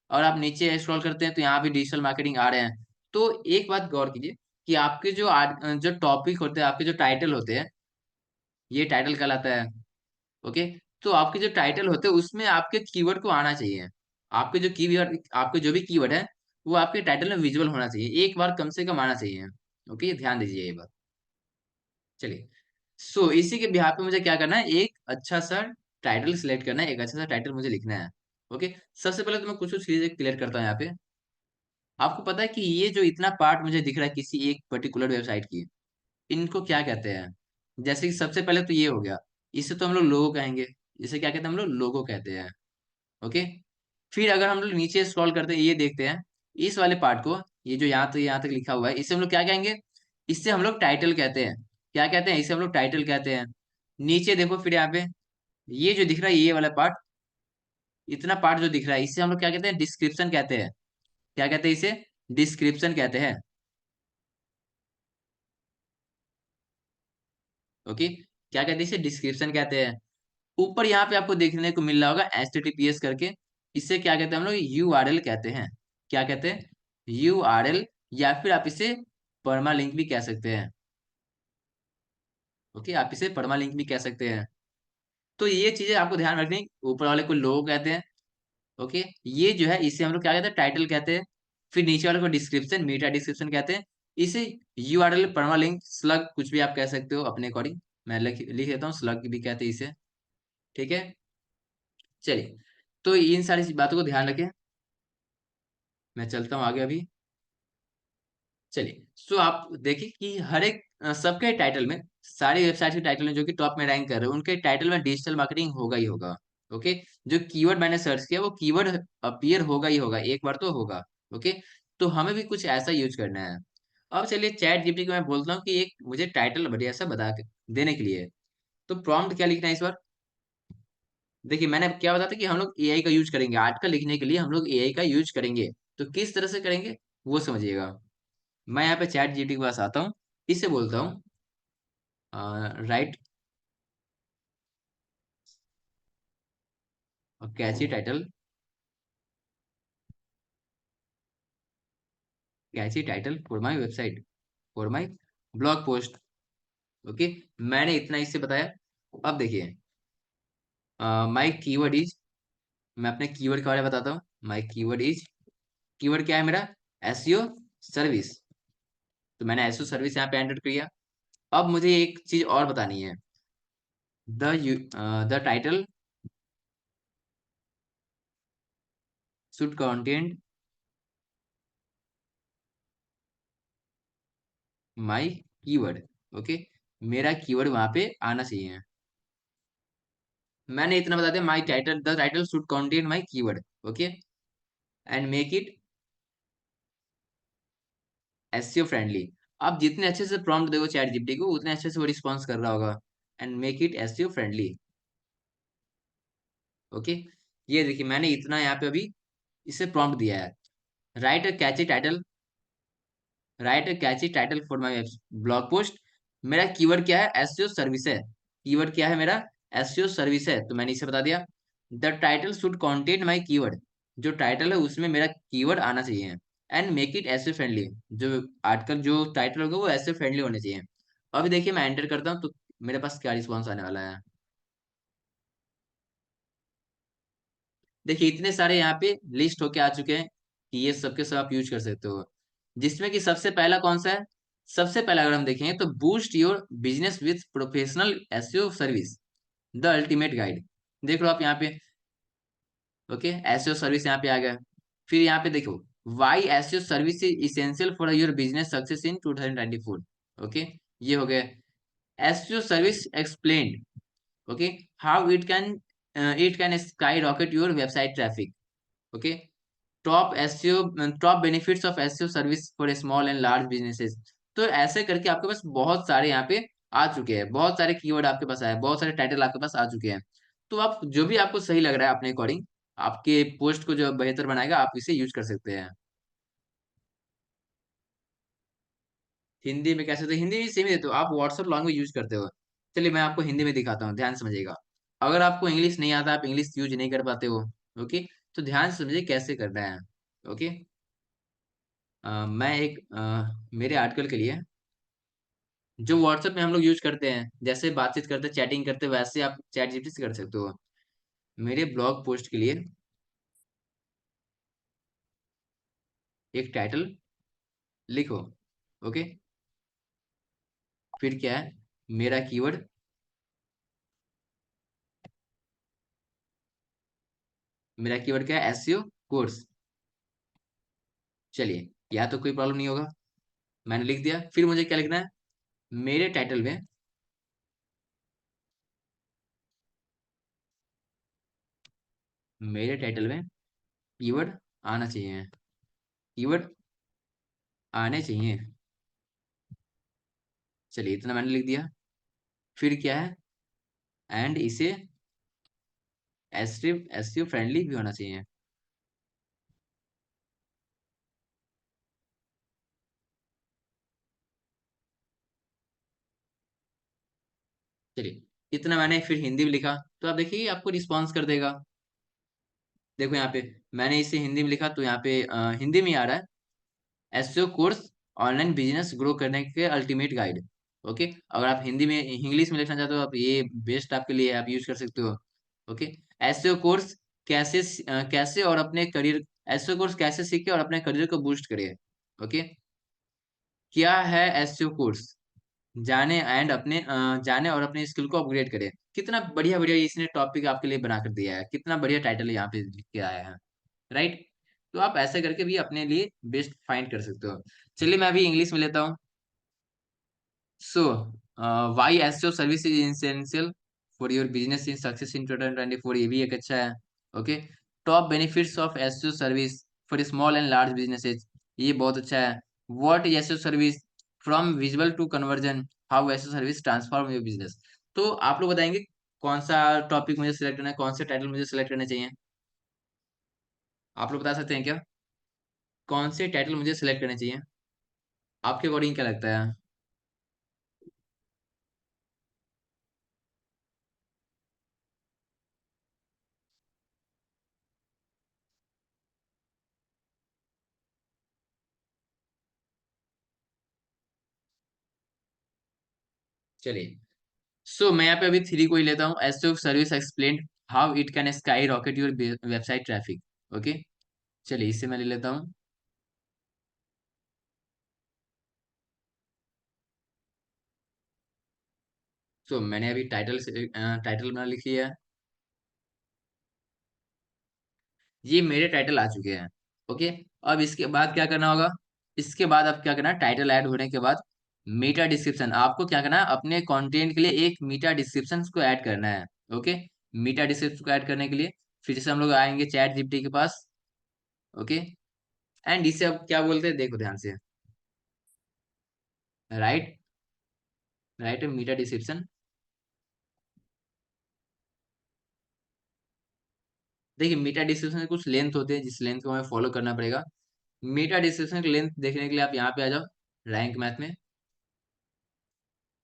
और आप नीचे स्क्रॉल करते हैं तो यहाँ भी डिजिटल मार्केटिंग आ रहे हैं। तो एक बात गौर कीजिए कि आपके जो टॉपिक होते हैं, आपके जो टाइटल होते हैं, ये टाइटल कहलाता है। ओके। तो आपके जो टाइटल होते हैं उसमें आपके कीवर्ड को आना चाहिए। आपके जो भी कीवर्ड है वो आपके टाइटल में विजुअल होना चाहिए, एक बार कम से कम आना चाहिए। ओके, ध्यान दीजिए ये बात। चलिए, सो इसी के बिहाफ पे मुझे क्या करना है, एक अच्छा सा टाइटल सिलेक्ट करना है, एक अच्छा सा टाइटल मुझे लिखना है। ओके। सबसे पहले तो मैं कुछ कुछ चीजें क्लियर करता हूँ यहाँ पे। आपको पता है कि ये जो इतना पार्ट मुझे दिख रहा है किसी एक पर्टिकुलर वेबसाइट की, इनको क्या कहते हैं? जैसे कि सबसे पहले तो ये हो गया, इसे तो हम लोग लोगो कहेंगे। इसे क्या कहते हैं? हम लोग लोगो कहते हैं। ओके। फिर अगर हम लोग नीचे स्क्रॉल करते हैं, ये देखते हैं इस वाले पार्ट को, ये जो यहाँ तक लिखा हुआ है, इसे हम लोग क्या कहेंगे? इससे हम लोग टाइटल कहते हैं। क्या कहते हैं? इसे हम लोग टाइटल कहते हैं। नीचे देखो फिर यहाँ पे, ये जो दिख रहा है ये वाला पार्ट, इतना पार्ट जो दिख रहा है, इसे हम लोग क्या कहते हैं? डिस्क्रिप्शन कहते हैं। क्या कहते हैं इसे? डिस्क्रिप्शन कहते हैं। ओके। क्या कहते हैं इसे? डिस्क्रिप्शन कहते हैं। ऊपर यहाँ पे आपको देखने को मिल रहा होगा HTTPS करके, इसे क्या कहते हैं? हम लोग URL कहते हैं। क्या कहते हैं? URL, या फिर आप इसे परमा लिंक भी कह सकते हैं। ओके, आप इसे परमा लिंक भी कह सकते हैं। तो ये चीजें आपको ध्यान रखनी। ऊपर वाले को लोगो कहते हैं। ओके। ये जो है इसे हम लोग क्या कहते हैं? टाइटल कहते हैं। फिर नीचे वाले को डिस्क्रिप्शन, मीटा डिस्क्रिप्शन कहते हैं। इसे URL, परमा लिंक, स्लग, कुछ भी आप कह सकते हो अपने अकॉर्डिंग। मैं लिख देता हूँ, स्लग भी कहते हैं इसे। ठीक है। चलिए, तो इन सारी बातों को ध्यान रखें। मैं चलता हूँ आगे अभी। चलिए, सो आप देखिए कि हर एक सबके टाइटल में, सारी वेबसाइट के टाइटल में जो कि टॉप में रैंक कर रहे हैं, उनके टाइटल में डिजिटल मार्केटिंग होगा ही होगा। ओके। जो कीवर्ड मैंने सर्च किया वो कीवर्ड अपीयर होगा ही होगा, एक बार तो होगा। ओके। तो हमें भी कुछ ऐसा यूज करना है। अब चलिए, चैट जीपीटी को मैं बोलता हूँ कि एक मुझे टाइटल बढ़िया सा देने के लिए। तो प्रॉम्प्ट क्या लिखना है इस बार? देखिए, मैंने क्या बताया था कि हम लोग एआई का यूज करेंगे, आर्टिकल लिखने के लिए हम लोग एआई का यूज करेंगे। तो किस तरह से करेंगे वो समझिएगा। मैं यहाँ पे चैट जीपीटी के पास आता हूँ, इससे बोलता हूँ right Kainchi title, Kainchi title for my website, for my blog post. Okay. मैंने इतना इससे बताया। अब देखिए, माई कीवर्ड इज, मैं अपने कीवर्ड के बारे में बताता हूँ। माई कीवर्ड इज, कीवर्ड क्या है मेरा? SEO service. तो मैंने एसईओ सर्विस यहाँ पे एंटर किया। अब मुझे एक चीज और बतानी है। The title should contain my keyword. Okay. मेरा कीवर्ड वहां पे आना चाहिए। मैंने इतना बता दिया, my title, the title should contain my keyword. Okay. And make it SEO friendly. आप जितने अच्छे से प्रॉम्प्ट दोगे चैट जीपीटी को, उतने अच्छे से वो रिस्पॉन्स कर रहा होगा। And make it SEO friendly. Okay. ये देखिए, मैंने इतना यहाँ पे अभी इसे प्रॉम्प्ट दिया है। Right a Kainchi title, right a Kainchi title for my blog post. मेरा कीवर्ड क्या है? एसईओ सर्विस है। कीवर्ड क्या है मेरा? एसईओ सर्विस है। तो मैंने इसे बता दिया। The title should contain my keyword, जो टाइटल है उसमें मेरा कीवर्ड आना चाहिए। And make it SEO friendly, जो आर्टिकल जो टाइटल होगा वो एसईओ फ्रेंडली होने चाहिए। अभी देखिए, मैं एंटर करता हूँ तो मेरे पास क्या रिस्पॉन्स आने वाला है। देखिए, इतने सारे यहाँ पे लिस्ट होके आ चुके हैं कि ये सबके सब आप यूज कर सकते हो। जिसमें कि सबसे पहला कौन सा है? सबसे पहला अगर हम देखेंगे तो boost your business with professional SEO service, the ultimate guide. देख लो आप यहाँ पे। ओके, एसईओ सर्विस यहाँ पे आ गया। फिर यहाँ पे देखो, why SEO service is essential for your business success in 2024। Okay, ये हो गया। SEO service explained. Okay, how it can skyrocket your website traffic. Okay, top benefits of SEO service for small and large businesses. तो ऐसे करके आपके पास बहुत सारे यहाँ पे आ चुके हैं, बहुत सारे कीवर्ड आपके पास आए, बहुत सारे टाइटल आपके पास आ चुके हैं। तो आप जो भी आपको सही लग रहा है अपने अकॉर्डिंग, आपके पोस्ट को जो बेहतर बनाएगा, आप इसे यूज कर सकते हैं। हिंदी में कैसे? तो हिंदी में सेम ही देते हो आप, व्हाट्सएप लैंग्वेज यूज करते हो। चलिए, मैं आपको हिंदी में दिखाता हूँ, ध्यान समझिएगा। अगर आपको इंग्लिश नहीं आता, आप इंग्लिश यूज नहीं कर पाते हो, ओके, तो ध्यान से समझिए कैसे करना है। ओके। मैं एक मेरे आर्टिकल के लिए जो व्हाट्सएप में हम लोग यूज करते हैं, जैसे बातचीत करते चैटिंग करते, वैसे आप चैट जीपीटी से कर सकते हो। मेरे ब्लॉग पोस्ट के लिए एक टाइटल लिखो। ओके। फिर क्या है, मेरा कीवर्ड, मेरा कीवर्ड क्या है, एसईओ कोर्स। चलिए, या तो कोई प्रॉब्लम नहीं होगा, मैंने लिख दिया। फिर मुझे क्या लिखना है, मेरे टाइटल में, मेरे टाइटल में कीवर्ड आना चाहिए, कीवर्ड आने चाहिए। चलिए, इतना मैंने लिख दिया। फिर क्या है, एंड इसे एसईओ फ्रेंडली भी होना चाहिए। चलिए, इतना मैंने फिर हिंदी में लिखा, तो आप देखिए आपको रिस्पॉन्स कर देगा। देखो यहाँ पे मैंने इसे हिंदी में लिखा, तो यहाँ पे हिंदी में ही आ रहा है, SEO course, online business grow करने के अल्टीमेट गाइड। ओके। अगर आप हिंदी में इंग्लिश में लिखना चाहते हो, आप ये बेस्ट आपके लिए है, आप यूज कर सकते हो। ओके। एसईओ कोर्स कैसे कैसे और अपने करियर, एसईओ कोर्स कैसे सीखे और अपने करियर को बूस्ट करे। ओके। क्या है एसईओ कोर्स, जाने और अपने स्किल को अपग्रेड करें। कितना बढ़िया बढ़िया इसने टॉपिक आपके लिए बना कर दिया है, कितना बढ़िया टाइटल यहाँ पे लिख के आया है। राइट। तो आप ऐसे करके भी अपने लिए बेस्ट फाइंड कर सकते हो। चलिए, मैं अभी इंग्लिश में लेता हूँ। So why SEO service is essential for your business in success in 2024, ये भी एक अच्छा है। Okay. Top benefits of SEO service for small and large businesses, ये बहुत अच्छा है। What is SEO service, from visual to conversion, how SEO service transform your business. तो आप लोग बताएंगे कौन सा टॉपिक मुझे सिलेक्ट करना है, कौन से टाइटल मुझे सिलेक्ट करने चाहिए। आप लोग बता सकते हैं क्या, कौन से टाइटल मुझे सिलेक्ट करने चाहिए, आपके अकॉर्डिंग क्या लगता है। चलिए, सो मैं यहाँ पे अभी थ्री को ही लेता हूँ। SEO service explain how it can skyrocket your website traffic. Okay. चलिए, इससे मैं ले लेता हूँ। सो मैंने अभी टाइटल से टाइटल बना लिख लिया है। ये मेरे टाइटल आ चुके हैं। ओके। अब इसके बाद क्या करना होगा, इसके बाद अब क्या करना है, टाइटल ऐड होने के बाद मीटा डिस्क्रिप्शन, आपको क्या करना है, अपने कंटेंट के लिए एक मीटा डिस्क्रिप्शन को ऐड करना है। ओके। मीटा डिस्क्रिप्शन को ऐड करने के लिए फिर से हम लोग आएंगे चैट जीपीटी के पास। ओके। एंड इसे अब क्या बोलते हैं, देखो ध्यान से, राइट, राइट मीटा डिस्क्रिप्शन। देखिए, मीटा डिस्क्रिप्शन के कुछ लेंथ होते हैं, जिस लेंथ को हमें फॉलो करना पड़ेगा। मीटा डिस्क्रिप्शन की लेंथ देखने के लिए आप यहाँ पे आ जाओ, रैंक मैथ में,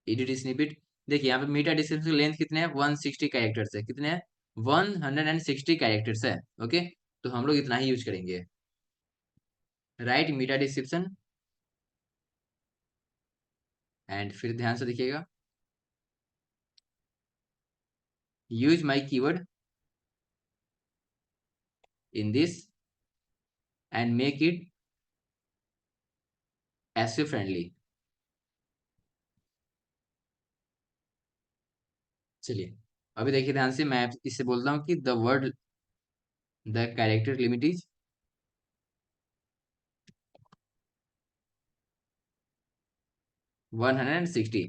एडिट स्निपेट। देखिए यहाँ पे मीटा डिस्क्रिप्शन की लेंथ कितने हैं, 160 कैरेक्टर्स है। कितने हैं, 160 कैरेक्टर्स है। ओके। तो हम लोग इतना ही यूज करेंगे। राइट मीटा डिस्क्रिप्शन, एंड फिर ध्यान से देखिएगा, use my keyword in this and make it SEO friendly. चलिए, अभी देखिए ध्यान से, मैं इससे बोलता हूँ कि the word, the character limit is 160।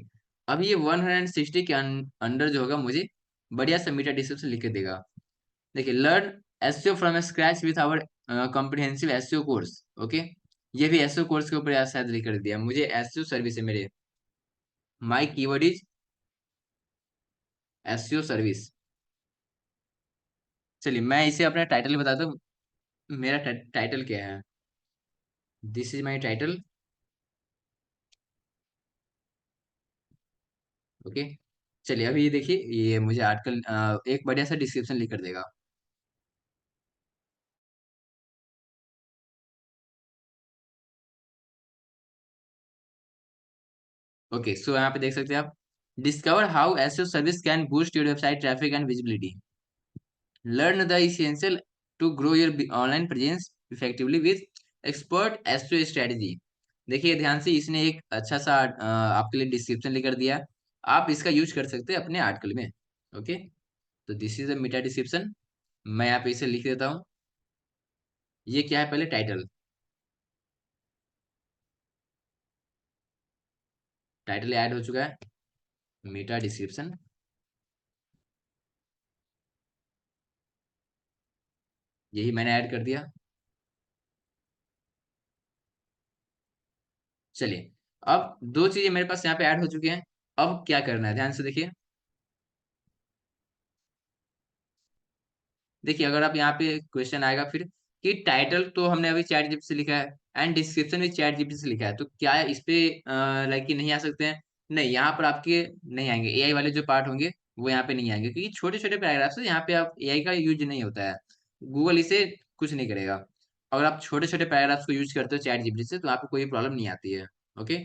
अब ये 160 के अंडर जो होगा, मुझे बढ़िया सा मीटा डिस्क्रिप्शन लिख के देगा। देखिए, learn SEO from scratch with our comprehensive SEO course. Okay. ये भी एसईओ कोर्स के ऊपर यार शायद लिख कर दिया, मुझे एसईओ सर्विस है मेरे, my keyword is SEO service. चलिए, मैं इसे अपना टाइटल बताता हूँ। मेरा टाइटल क्या है, this is my title. Okay. चलिए, अभी ये देखिए, ये मुझे आर्टिकल एक बढ़िया सा डिस्क्रिप्शन लिख कर देगा। ओके, सो यहाँ पे देख सकते हैं आप, discover how SEO service can boost your website traffic and visibility, learn the essential to grow your online presence effectively with expert SEO strategy. देखिए ध्यान से, इसने एक अच्छा सा आपके लिए डिस्क्रिप्शन लेकर दिया, आप इसका यूज कर सकते हैं अपने आर्टिकल में। ओके, तो this is a Meta description. मैं यहाँ पे इसे लिख देता हूँ। ये क्या है, पहले टाइटल, टाइटल ऐड हो चुका है, मेटा डिस्क्रिप्शन यही मैंने ऐड कर दिया। चलिए, अब दो चीजें मेरे पास यहाँ पे ऐड हो चुकी हैं। अब क्या करना है, ध्यान से देखिए। देखिए अगर आप यहाँ पे क्वेश्चन आएगा फिर कि टाइटल तो हमने अभी चैट जीपीटी से लिखा है एंड डिस्क्रिप्शन भी चैट जीपीटी से लिखा है, तो क्या इस पे लाइक कि नहीं आ सकते हैं? नहीं, यहाँ पर आपके नहीं आएंगे, एआई वाले जो पार्ट होंगे वो यहाँ पे नहीं आएंगे, क्योंकि छोटे छोटे पैराग्राफ्स है, यहाँ पे आप एआई का यूज नहीं होता है, गूगल इसे कुछ नहीं करेगा। अगर आप छोटे छोटे पैराग्राफ्स को यूज करते हो चैट जीपीटी से तो आपको कोई प्रॉब्लम नहीं आती है। ओके,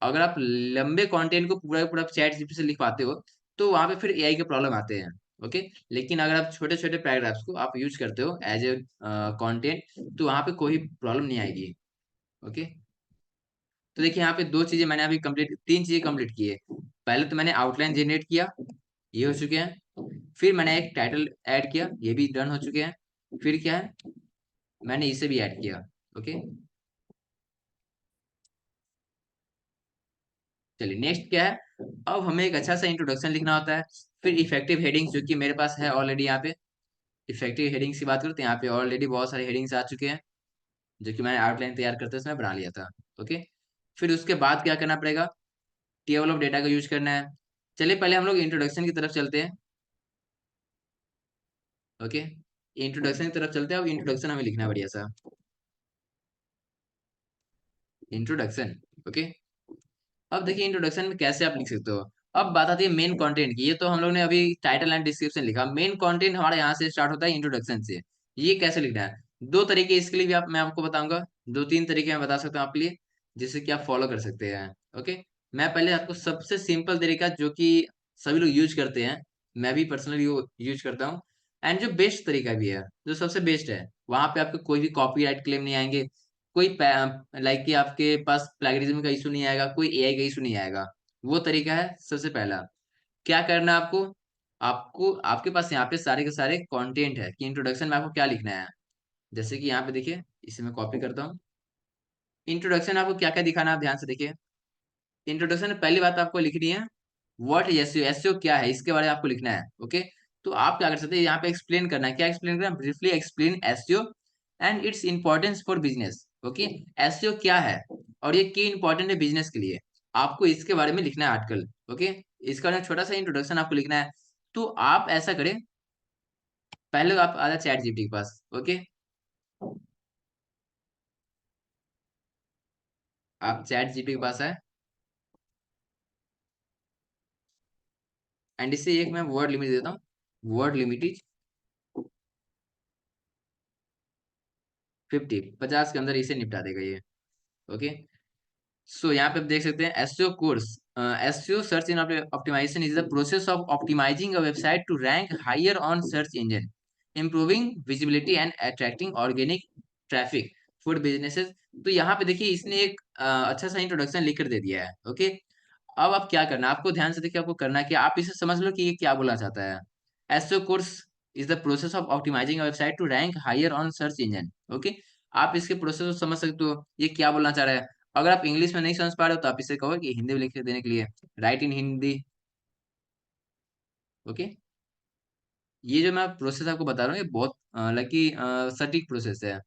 अगर आप लंबे कंटेंट को पूरा पूरा चैट जीपीटी से लिखवाते हो तो वहां पे फिर एआई के प्रॉब्लम आते हैं। ओके, लेकिन अगर आप छोटे छोटे पैराग्राफ्स को आप यूज करते हो एज ए कंटेंट, तो वहां पे कोई प्रॉब्लम नहीं आएगी। ओके, तो देखिए यहाँ पे दो चीजें मैंने अभी कंप्लीट, तीन चीजें कंप्लीट की है। पहले तो मैंने आउटलाइन जनरेट किया, ये हो चुके हैं। फिर मैंने एक टाइटल ऐड किया, ये भी डन हो चुके हैं। फिर क्या है, मैंने इसे भी ऐड किया। ओके, चलिए नेक्स्ट क्या है, अब हमें एक अच्छा सा इंट्रोडक्शन लिखना होता है। फिर इफेक्टिव हेडिंग्स, जो कि मेरे पास है ऑलरेडी यहाँ पे। इफेक्टिव हेडिंग्स की बात करते हैं, यहाँ पे ऑलरेडी बहुत सारे हेडिंग्स आ चुके हैं, जो कि मैंने आउटलाइन तैयार करते समय बना लिया था। ओके, फिर उसके बाद क्या करना पड़ेगा, टेबल ऑफ डेटा का यूज करना है। चलिए पहले हम लोग इंट्रोडक्शन की तरफ चलते हैं। ओके, इंट्रोडक्शन की तरफ चलते हैं। अब इंट्रोडक्शन हमें लिखना है बढ़िया सा, इंट्रोडक्शन। ओके, अब देखिए इंट्रोडक्शन में कैसे आप लिख सकते हो। अब बात आती है मेन कंटेंट की, ये तो हम लोग ने अभी टाइटल एंड डिस्क्रिप्शन लिखा, मेन कंटेंट हमारा यहाँ से स्टार्ट होता है इंट्रोडक्शन से। ये कैसे लिखना है, दो तरीके इसके लिए भी मैं आपको बताऊंगा, दो तीन तरीके मैं बता सकता हूँ आपके लिए, जिससे कि आप फॉलो कर सकते हैं। ओके, मैं पहले आपको सबसे सिंपल तरीका जो कि सभी लोग यूज करते हैं, मैं भी पर्सनली यूज करता हूँ, एंड जो बेस्ट तरीका भी है, जो सबसे बेस्ट है, वहां पे आपको कोई भी कॉपीराइट क्लेम नहीं आएंगे, कोई लाइक कि आपके पास प्लेगरिज्म का इशू नहीं आएगा, कोई एआई का इशू नहीं आएगा। वो तरीका है सबसे पहला। क्या करना है आपको, आपको आपके पास यहाँ पे सारे के सारे कंटेंट है कि इंट्रोडक्शन में आपको क्या लिखना है। जैसे कि यहाँ पे देखिए, इसे मैं कॉपी करता हूँ। इंट्रोडक्शन आपको क्या क्या दिखाना है, आप ध्यान से देखिए। इंट्रोडक्शन में पहली बात आपको लिखनी है, व्हाट इज एसईओ, एसईओ क्या है, इसके बारे में आपको लिखना है। ओके, तो आप क्या कर सकते हैं, यहाँ पे एक्सप्लेन करना है, क्या एक्सप्लेन करना है, briefly explain SEO and its importance for business. Okay, SEO क्या है और ये की इंपॉर्टेंट है बिजनेस के लिए, आपको इसके बारे में लिखना है आर्टिकल। ओके, इसका ना छोटा सा इंट्रोडक्शन आपको लिखना है। तो आप ऐसा करें, पहले आप आ जाए चैट जीपीटी के पास। ओके, आप चैट जीपीटी के पास आए एंड इससे एक मैं वर्ड लिमिट देता हूँ, वर्ड लिमिट इज 50, 50 के अंदर इसे निपटा देगा ये। ओके, सो यहाँ पे आप देख सकते हैं SEO course, SEO search in optimization is the process of optimizing a website to rank higher on search engine, improving visibility and attracting organic traffic for businesses. तो यहाँ पे देखिए इसने एक अच्छा सा इंट्रोडक्शन लिख कर दे दिया है। ओके, अब आप क्या करना है, आपको ध्यान से देखिए, आपको करना है कि आप इसे समझ लो कि ये क्या बोलना चाहता है। SEO course is the process of optimizing a website to rank higher on search engine. Okay, आप इसके प्रोसेस को समझ सकते हो, ये क्या बोलना चाह रहा है। अगर आप इंग्लिश में नहीं समझ पा रहे हो तो आप इसे कहो कि हिंदी में लिख के देने के लिए, राइट इन हिंदी। ओके, ये जो मैं प्रोसेस आपको बता रहा हूँ ये बहुत लकी सटीक प्रोसेस है।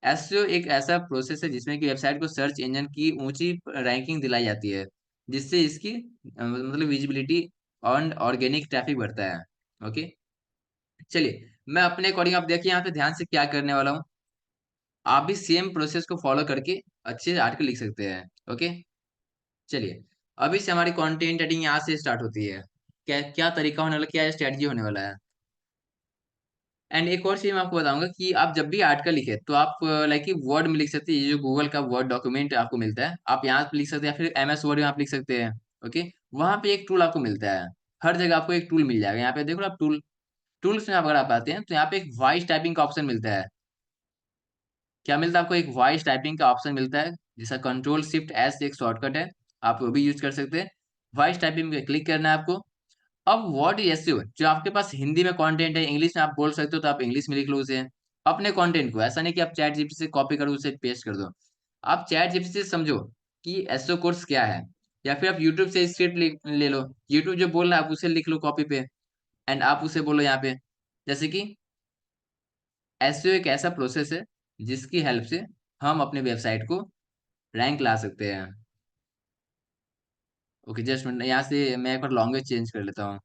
एसईओ एक ऐसा प्रोसेस है जिसमें कि वेबसाइट को सर्च इंजन की ऊंची रैंकिंग दिलाई जाती है, जिससे इसकी मतलब विजिबिलिटी और ऑर्गेनिक ट्रैफिक बढ़ता है। ओके, चलिए मैं अपने अकॉर्डिंग, आप देखिए यहाँ पे ध्यान से क्या करने वाला हूँ, आप भी सेम प्रोसेस को फॉलो करके अच्छे आर्टिकल लिख सकते हैं। ओके, चलिए अभी से हमारी कंटेंट एडिटिंग यहाँ से स्टार्ट होती है। क्या क्या तरीका होने वाला, क्या स्ट्रेटजी होने वाला है। एंड एक और चीज मैं आपको बताऊंगा कि आप जब भी आर्टिकल लिखे तो आप लाइक कि वर्ड में लिख सकते हैं। ये जो गूगल का वर्ड डॉक्यूमेंट आपको मिलता है, आप यहाँ पे लिख सकते हैं, या फिर MS वर्ड में आप लिख सकते हैं। ओके, वहां पे एक टूल आपको मिलता है। हर जगह आपको एक टूल मिल जाएगा। यहाँ पे देखो आप टूल्स में अगर आप आते हैं तो यहाँ पे एक वॉइस टाइपिंग का ऑप्शन मिलता है। क्या मिलता है आपको? एक वॉइस टाइपिंग का ऑप्शन मिलता है, जिसका Ctrl+Shift+S एक शॉर्टकट है। आप वो भी यूज कर सकते हैं। वॉइस टाइपिंग पे क्लिक करना है आपको। अब व्हाट इज एसईओ? जो आपके पास हिंदी में कंटेंट है, इंग्लिश में आप बोल सकते हो तो आप इंग्लिश में लिख लो उसे, अपने कंटेंट को। ऐसा नहीं कि आप चैट जीपीटी से कॉपी करो उसे पेस्ट कर दो। आप चैट जीपीटी से समझो कि एसईओ कोर्स क्या है, या फिर आप यूट्यूब से स्क्रिप्ट ले लो। यूट्यूब जो बोल रहा है आप उसे लिख लो कॉपी पे, एंड आप उसे बोलो यहाँ पे, जैसे कि एसईओ एक ऐसा प्रोसेस है जिसकी हेल्प से हम अपने वेबसाइट को रैंक ला सकते हैं। ओके, जस्ट मिनट, यहाँ से मैं एक बार लैंग्वेज चेंज कर लेता हूँ।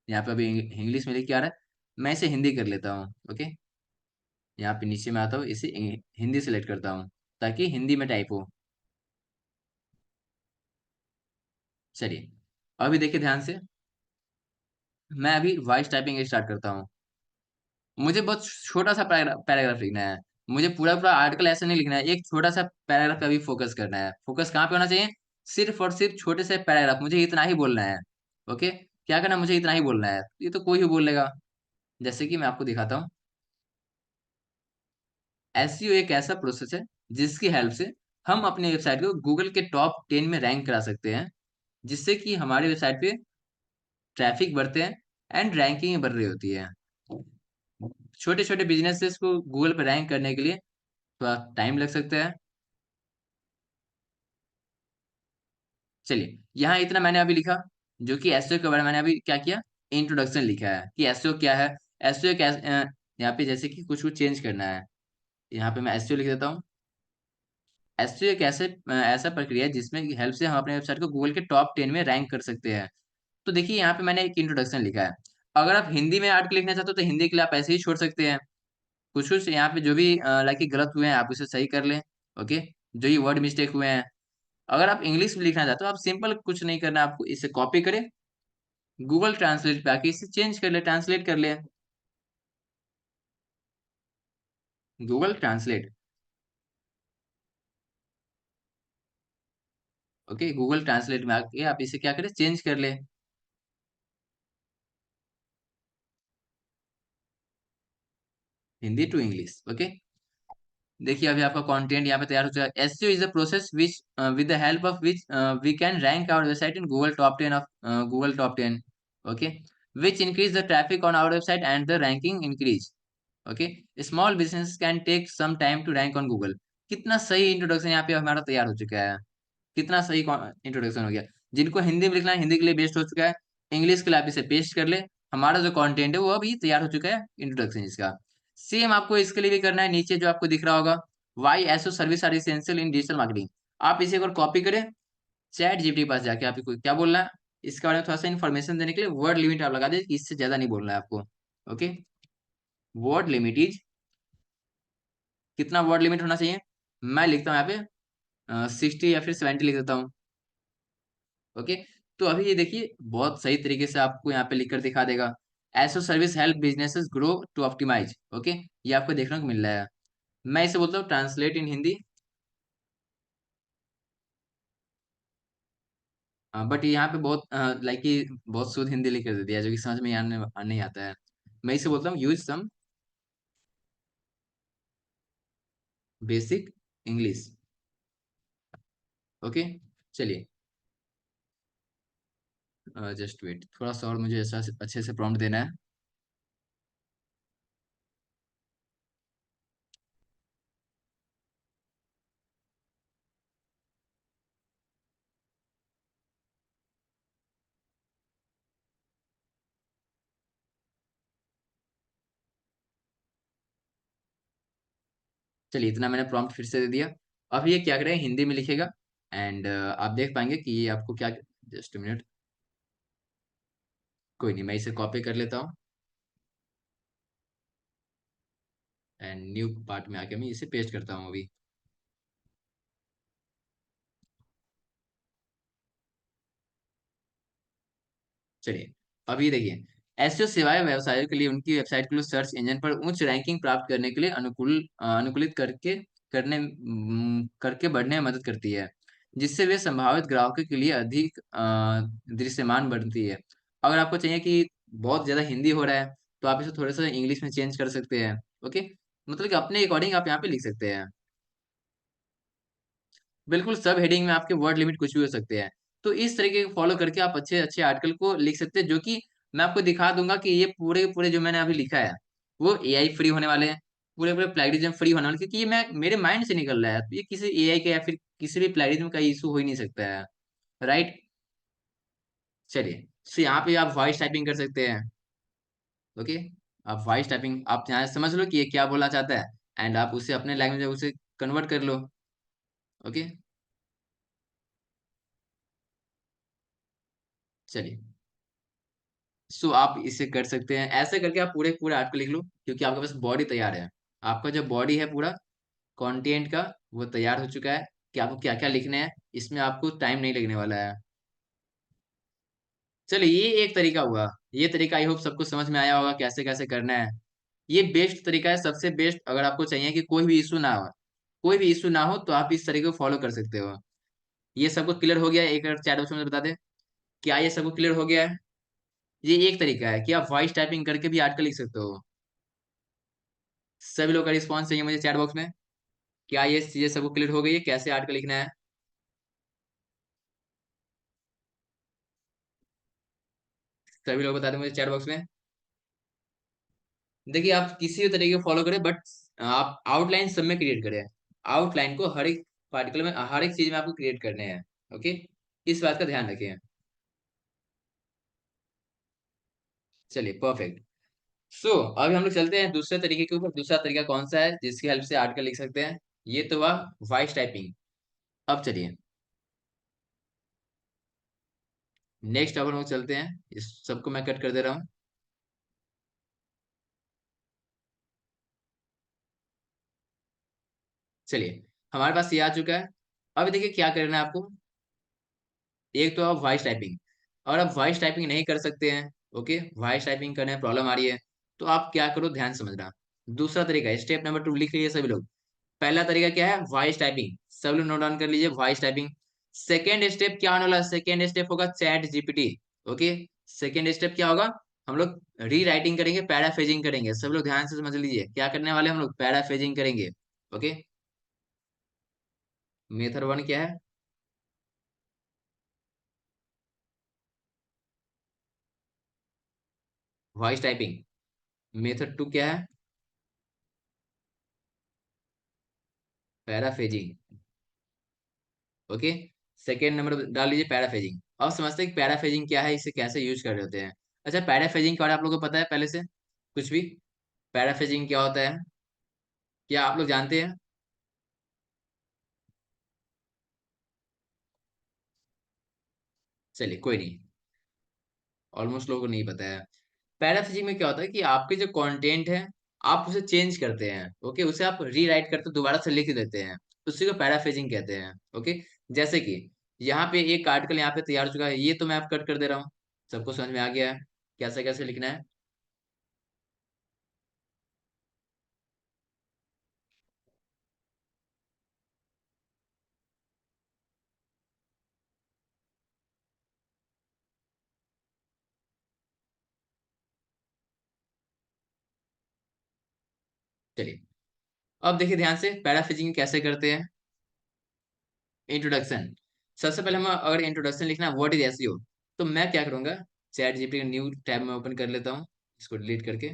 यहाँ पे अभी इंग्लिश में लिख के आ रहा है, मैं इसे हिंदी कर लेता हूँ। ओके, यहाँ पे नीचे में आता हूँ, इसे हिंदी सेलेक्ट करता हूँ ताकि हिंदी में टाइप हो। चलिए, अभी देखिए ध्यान से, मैं अभी वॉइस टाइपिंग स्टार्ट करता हूँ। मुझे बहुत छोटा सा पैराग्राफ लिखना है। मुझे पूरा पूरा आर्टिकल ऐसे नहीं लिखना है, एक छोटा सा पैराग्राफ पे अभी फोकस करना है। फोकस कहाँ पे होना चाहिए? सिर्फ और सिर्फ छोटे से पैराग्राफ, मुझे इतना ही बोलना है। ओके, क्या करना है? मुझे इतना ही बोलना है। ये तो कोई भी बोल लेगा। जैसे कि मैं आपको दिखाता हूँ। एसईओ एक ऐसा प्रोसेस है जिसकी हेल्प से हम अपने वेबसाइट को गूगल के टॉप 10 में रैंक करा सकते हैं, जिससे कि हमारे वेबसाइट पे ट्रैफिक बढ़ते हैं एंड रैंकिंग बढ़ रही होती है। छोटे छोटे बिजनेसेस को गूगल पे रैंक करने के लिए थोड़ा टाइम लग सकता है। चलिए, यहाँ इतना मैंने अभी लिखा, जो कि एसईओ के बारे में मैंने अभी क्या किया, इंट्रोडक्शन लिखा है कि एसईओ क्या है। एसईओ क्या, यहाँ पे जैसे कि कुछ कुछ चेंज करना है, यहाँ पे मैं एसईओ लिख देता हूँ। एसईओ एक ऐसे ऐसा प्रक्रिया है जिसमें हेल्प से हम अपने वेबसाइट को गूगल के टॉप 10 में रैंक कर सकते हैं। तो देखिए, यहाँ पे मैंने एक इंट्रोडक्शन लिखा है। अगर आप हिंदी में आर्टिकल लिखना चाहते हो तो हिंदी के लिए आप ऐसे ही छोड़ सकते हैं। कुछ कुछ यहाँ पे जो भी लाइक गलत हुए हैं आप उसे सही कर लें। ओके, जो ये वर्ड मिस्टेक हुए हैं। अगर आप इंग्लिश में लिखना चाहते हो, आप सिंपल कुछ नहीं करना, आपको इसे कॉपी करें, गूगल ट्रांसलेट पे आके इसे चेंज कर ले, ट्रांसलेट कर ले। Google translate. Okay, Google translate में आके आप इसे क्या करें, चेंज कर ले, हिंदी टू इंग्लिश। ओके, देखिए अभी आपका कंटेंट यहाँ पे तैयार हो चुका है। SEO is a process which with the help of which we can rank our website in Google top 10। Okay, which increase the traffic on our website and the ranking increase. Okay, small business can take some time to rank on Google. कितना सही introduction यहाँ पे हमारा तैयार हो चुका है। कितना सही इंट्रोडक्शन हो गया। जिनको हिंदी में लिखना है हिंदी के लिए बेस्ट हो चुका है, इंग्लिश के लिए आप इसे पेस्ट कर ले। हमारा जो कंटेंट है वो अभी तैयार हो चुका है, इंट्रोडक्शन इसका। सेम आपको इसके लिए भी करना है, नीचे जो आपको दिख रहा होगा, why SEO service are essential in digital marketing. आप इसे एक बार कॉपी करें, चैट जीपीटी के पास जाके आपको क्या बोलना है, इसके बारे में थोड़ा सा इन्फॉर्मेशन देने के लिए वर्ड लिमिट आप लगा दे कि इससे ज्यादा नहीं बोलना है आपको। ओके, वर्ड लिमिट इज, कितना वर्ड लिमिट होना चाहिए? मैं लिखता हूँ यहाँ पे 60 या फिर 70 लिख देता हूँ। ओके, तो अभी ये देखिए बहुत सही तरीके से आपको यहाँ पे लिख कर दिखा देगा। SEO service help businesses grow to optimize. Okay, ये आपको देखने को मिल रहा है। मैं इसे बोलता हूँ ट्रांसलेट इन हिंदी। बट यहाँ पे बहुत लाइक कि बहुत शुद्ध हिंदी लिख कर दे दिया, जो कि समझ में आने नहीं आता है। मैं इसे बोलता हूँ use some basic English. Okay, चलिए, जस्ट वेट, थोड़ा सा और मुझे ऐसा अच्छे से प्रॉम्प्ट देना है। चलिए, इतना मैंने प्रॉम्प्ट फिर से दे दिया। अब ये क्या करें, हिंदी में लिखेगा, एंड आप देख पाएंगे कि ये आपको क्या, जस्ट मिनट, कोई नहीं, मैं इसे कॉपी कर लेता हूँ, एंड न्यू पार्ट में आके मैं इसे पेस्ट करता हूँ अभी। चलिए, अब ये देखिए, एसईओ सेवाएं व्यवसायों के लिए उनकी वेबसाइट के लिए सर्च इंजन पर उच्च रैंकिंग प्राप्त करने के लिए अनुकूलित करके बढ़ने में मदद करती है, जिससे वे संभावित ग्राहकों के लिए अधिक दृश्यमान बनती है। अगर आपको चाहिए कि बहुत ज्यादा हिंदी हो रहा है, तो आप इसे थोड़ा सा इंग्लिश में चेंज कर सकते हैं। ओके, मतलब कि अपने अकॉर्डिंग आप यहाँ पे लिख सकते हैं। बिल्कुल, सब हेडिंग में आपके वर्ड लिमिट कुछ भी हो सकते हैं। तो इस तरीके को फॉलो करके आप अच्छे अच्छे आर्टिकल को लिख सकते हैं, जो कि मैं आपको दिखा दूंगा कि ये पूरे पूरे जो मैंने अभी लिखा है वो एआई फ्री होने वाले हैं, पूरे पूरे प्लेगरिज्म फ्री होने वाले हैं, क्योंकि ये मैं मेरे माइंड से निकल रहा है, तो ये किसी एआई का या फिर किसी भी प्लेगरिज्म का इशू हो ही नहीं सकता है। राइट। चलिए, तो यहाँ पे आप वॉइस टाइपिंग कर सकते हैं। ओके, आप वॉइस टाइपिंग आप यहाँ समझ लो कि ये क्या बोलना चाहता है, एंड आप उसे अपने लैंग्वेज में उसे कन्वर्ट कर लो। ओके, चलिए, सो आप इसे कर सकते हैं, ऐसे करके आप पूरे पूरे आर्ट को लिख लो, क्योंकि आपके पास बॉडी तैयार है। आपका जो बॉडी है पूरा कंटेंट का, वो तैयार हो चुका है कि आपको क्या क्या लिखने हैं। इसमें आपको टाइम नहीं लगने वाला है। चलिए, ये एक तरीका हुआ। ये तरीका आई होप सबको समझ में आया होगा कैसे कैसे करना है। ये बेस्ट तरीका है, सबसे बेस्ट। अगर आपको चाहिए कि कोई भी इशू ना हो, कोई भी इशू ना हो, तो आप इस तरीके को फॉलो कर सकते हो। ये सबको क्लियर हो गया है? एक चैट बॉक्स में बता दे, क्या ये सबको क्लियर हो गया है? ये एक तरीका है कि आप वॉइस टाइपिंग करके भी आर्टिकल लिख सकते हो। सभी लोग का रिस्पॉन्स चाहिए मुझे चैट बॉक्स में। क्या ये चीजें सबको क्लियर हो गई है कैसे आर्टिकल लिखना है? सभी लोग बता दें मुझे चैट बॉक्स में। देखिए, आप किसी भी तरीके को फॉलो करें, बट आप आउटलाइन सब में क्रिएट करें। आउटलाइन को हर एक पार्टिकल में, हर एक चीज में आपको क्रिएट करने हैं। ओके, इस बात का ध्यान रखें। चलिए, परफेक्ट। सो अभी हम लोग चलते हैं दूसरे तरीके के ऊपर। दूसरा तरीका कौन सा है जिसकी हेल्प से आर्टिकल लिख सकते हैं? ये तो हुआ वॉइस टाइपिंग। अब चलिए, नेक्स्ट अब हम लोग चलते हैं। इस सबको मैं कट कर दे रहा हूँ। चलिए, हमारे पास ये आ चुका है। अब देखिए क्या करना है आपको। एक तो आप वॉइस टाइपिंग, और आप वॉइस टाइपिंग नहीं कर सकते हैं, ओके, वॉइस टाइपिंग करने में प्रॉब्लम आ रही है, तो आप क्या करो, ध्यान समझना। दूसरा तरीका, स्टेप नंबर 2 लिख लीजिए सभी लोग। पहला तरीका क्या है? Voice typing. सब लोग नोट डाउन कर लीजिए, वॉइस टाइपिंग। सेकेंड स्टेप क्या होने वाला? सेकेंड स्टेप होगा chat GPT. Okay, second step क्या होगा? हम लोग री राइटिंग करेंगे, पैराफ्रेजिंग करेंगे। सब लोग ध्यान से समझ लीजिए क्या करने वाले हम लोग, पैराफ्रेजिंग करेंगे। ओके, मेथड 1 क्या है? Voice typing. मेथड 2 क्या है? पैराफ्रेजिंग। ओके, सेकेंड नंबर डाल लीजिए पैराफ्रेजिंग। अब समझते हैं कि पैराफ्रेजिंग क्या है, इसे कैसे यूज कर रहे होते हैं। अच्छा, पैराफ्रेजिंग के बारे में आप लोगों को पता है पहले से कुछ भी? पैराफ्रेजिंग क्या होता है, क्या आप लोग जानते हैं? चलिए, कोई नहीं, ऑलमोस्ट लोगों को नहीं पता है। पैराफ्रेजिंग में क्या होता है कि आपके जो कंटेंट है, आप उसे चेंज करते हैं। ओके, उसे आप रीराइट करते, दोबारा से लिख देते हैं, उसी को पैराफ्रेजिंग कहते हैं। ओके, जैसे कि यहाँ पे एक आर्टिकल यहाँ पे तैयार हो चुका है, ये तो मैं आप कट कर दे रहा हूँ। सबको समझ में आ गया है कैसे कैसे लिखना है? चलिए, अब देखिए ध्यान से पैराफ्रेजिंग कैसे करते हैं। इंट्रोडक्शन। सबसे पहले हम अगर इंट्रोडक्शन लिखना है व्हाट इज एसईओ, तो मैं क्या करूंगा, चैट जीपीटी का न्यू टैब में ओपन कर लेता हूँ, इसको डिलीट करके।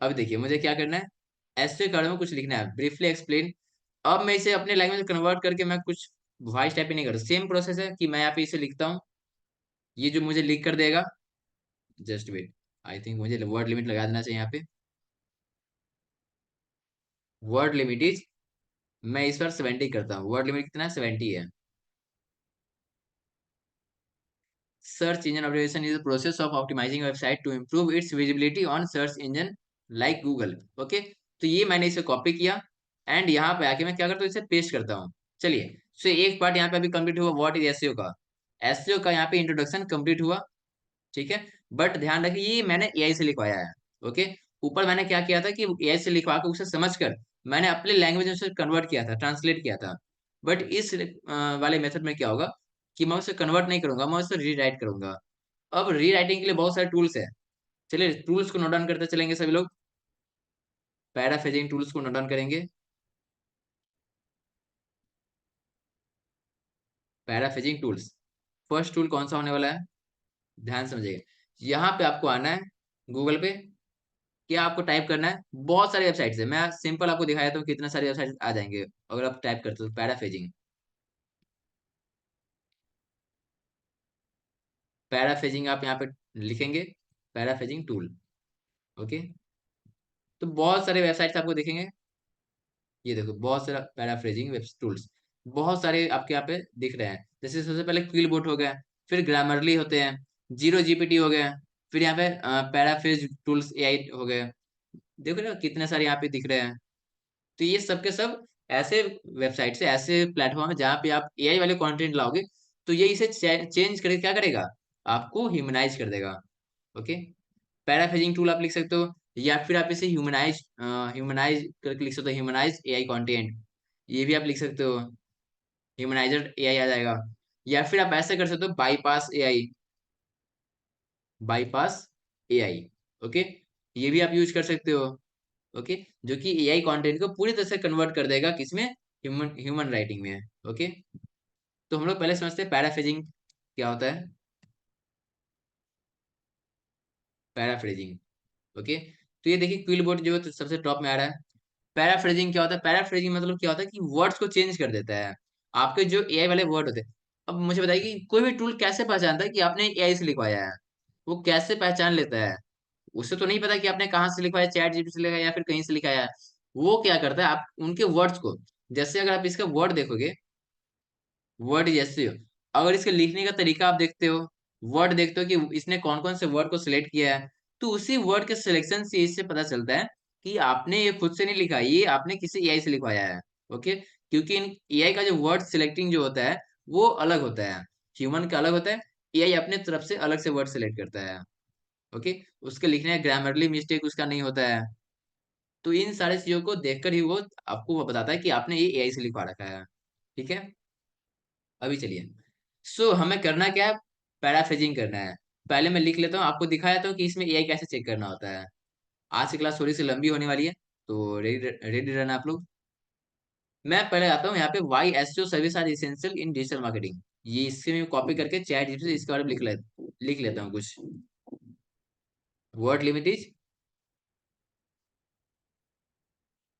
अब देखिए मुझे क्या करना है, ऐसे कार्ड में कुछ लिखना है, ब्रीफली एक्सप्लेन। अब मैं इसे अपने लैंग्वेज में कन्वर्ट करके मैं कुछ वॉइस टाइपिंग नहीं कर, सेम प्रोसेस है कि मैं यहाँ पे इसे लिखता हूँ, ये जो मुझे लिख कर देगा। जस्ट वेट, आई थिंक मुझे वर्ड लिमिट लगा देना चाहिए यहाँ पे। वर्ड लिमिट इज, मैं इस बार 70 करता हूँ। वर्ड लिमिट कितना है? 70 है। Search engine optimization is the process of optimizing a website to improve its visibility on search engine like Google. Okay, तो ये मैंने इसे कॉपी किया, एंड यहाँ पे आके मैं क्या करता हूँ, इसे पेस्ट करता हूँ। चलिए, सो एक पार्ट यहाँ पे अभी कंप्लीट हुआ व्हाट इज एसईओ का। एसईओ का यहाँ पे इंट्रोडक्शन कंप्लीट हुआ, ठीक है। बट ध्यान रखिए ये मैंने एआई से लिखवाया है, ओके। ऊपर मैंने क्या किया था कि एआई से लिखवा के उसे समझकर मैंने अपने लैंग्वेज में उसे कन्वर्ट किया था, ट्रांसलेट किया था। बट इस वाले मेथड में क्या होगा कि मैं उसे कन्वर्ट नहीं करूंगा, मैं उसे रीराइट करूंगा। अब रीराइटिंग के लिए बहुत सारे टूल्स है। चलिए टूल्स को नोट डाउन करते चलेंगे सभी लोग। पैराफ्रेजिंग टूल्स को नोट डाउन करेंगे। पैराफ्रेजिंग टूल्स, फर्स्ट टूल कौन सा होने वाला है, ध्यान समझिएगा। यहाँ पे आपको आना है गूगल पे। क्या आपको टाइप करना है, बहुत सारी वेबसाइट्स है, मैं सिंपल आपको दिखाया था कितने सारी वेबसाइट आ जाएंगे अगर आप टाइप करते हो पैराफ्रेजिंग। पैराफ्रेजिंग आप यहाँ पे लिखेंगे, पैराफ्रेजिंग टूल, ओके। तो बहुत सारे वेबसाइट्स आपको दिखेंगे। ये देखो बहुत सारा पैराफ्रेजिंग वेब टूल्स, बहुत सारे आपके यहाँ पे दिख रहे हैं। जैसे सबसे पहले क्विलबोट हो गया, फिर ग्रामरली होते हैं, जीरो जीपीटी हो गया, फिर यहाँ पे पैराफ्रेज टूल्स एआई हो गए। देखो ना कितने सारे यहाँ पे दिख रहे हैं। तो ये सब के सब ऐसे वेबसाइट से, ऐसे प्लेटफॉर्म है जहाँ पे आप एआई वाले कंटेंट लाओगे तो ये इसे चेंज करके क्या करेगा, आपको ह्यूमनाइज कर देगा, ओके। पैराफ्रेजिंग टूल आप लिख सकते हो, या फिर आप इसे ह्यूमनाइज ह्यूमनाइज करके लिख सकते हो, ह्यूमनाइज एआई कंटेंट, ये भी आप लिख सकते हो, ह्यूमनाइजर एआई आ जाएगा। या फिर आप ऐसे कर सकते हो bypass AI, bypass AI, okay, ये भी आप यूज कर सकते हो, ओके। जो कि एआई कंटेंट को पूरी तरह से कन्वर्ट कर देगा किसमें, ह्यूमन ह्यूमन राइटिंग में, ओके। तो हम लोग पहले समझते हैं पैराफ्रेजिंग क्या होता है। Paraphrasing, okay. तो ये देखिए क्विलबोर्ड जो है तो सबसे टॉप में आ रहा है। पैराफ्रेजिंग क्या होता है, पैराफ्रेजिंग मतलब क्या होता है कि वर्ड्स को चेंज कर देता है, आपके जो एआई वाले वर्ड होते हैं। अब मुझे बताइए कि कोई भी टूल कैसे पहचानता है कि आपने एआई से लिखवाया है, वो कैसे पहचान लेता है। उसे तो नहीं पता कि आपने कहाँ से लिखवाया, चैट जीपीटी से लिखा है या फिर कहीं से लिखाया है। वो क्या करता है, आप उनके वर्ड्स को, जैसे अगर आप इसका वर्ड देखोगे, वर्ड जैसे हो, अगर इसके लिखने का तरीका आप देखते हो, वर्ड देखते हो कि इसने कौन कौन से वर्ड को सिलेक्ट किया है, तो उसी वर्ड के सिलेक्शन से इससे पता चलता है कि आपने ये खुद से नहीं लिखा, ये आपने किसी एआई से लिखवाया है, ओके। क्योंकि इन एआई का जो वर्ड सिलेक्टिंग जो होता है वो अलग होता है, ह्यूमन का अलग होता है, एआई अपने तरफ से अलग से वर्ड सिलेक्ट करता है, ओके। उसके लिखने में ग्रामरली मिस्टेक उसका नहीं होता है। तो इन सारी चीजों को देखकर ही वो आपको वो बताता है कि आपने ये एआई से लिखवा रखा है, ठीक है। अभी चलिए, हमें करना क्या है, पैराफ्रेजिंग करना है। पहले मैं लिख लेता हूँ, आपको दिखाया था कि इसमें एआई कैसे चेक करना होता है। आज की क्लास थोड़ी सी लंबी होने वाली है, तो रेडी रेडी रहना आप लोग। मैं पहले आता हूँ यहाँ पे, why SEO service are essential in digital marketing. ये इससे मैं कॉपी करके चैट जीपीटी से इसके बारे में लिख लेता हूँ कुछ। वर्ड लिमिट इज,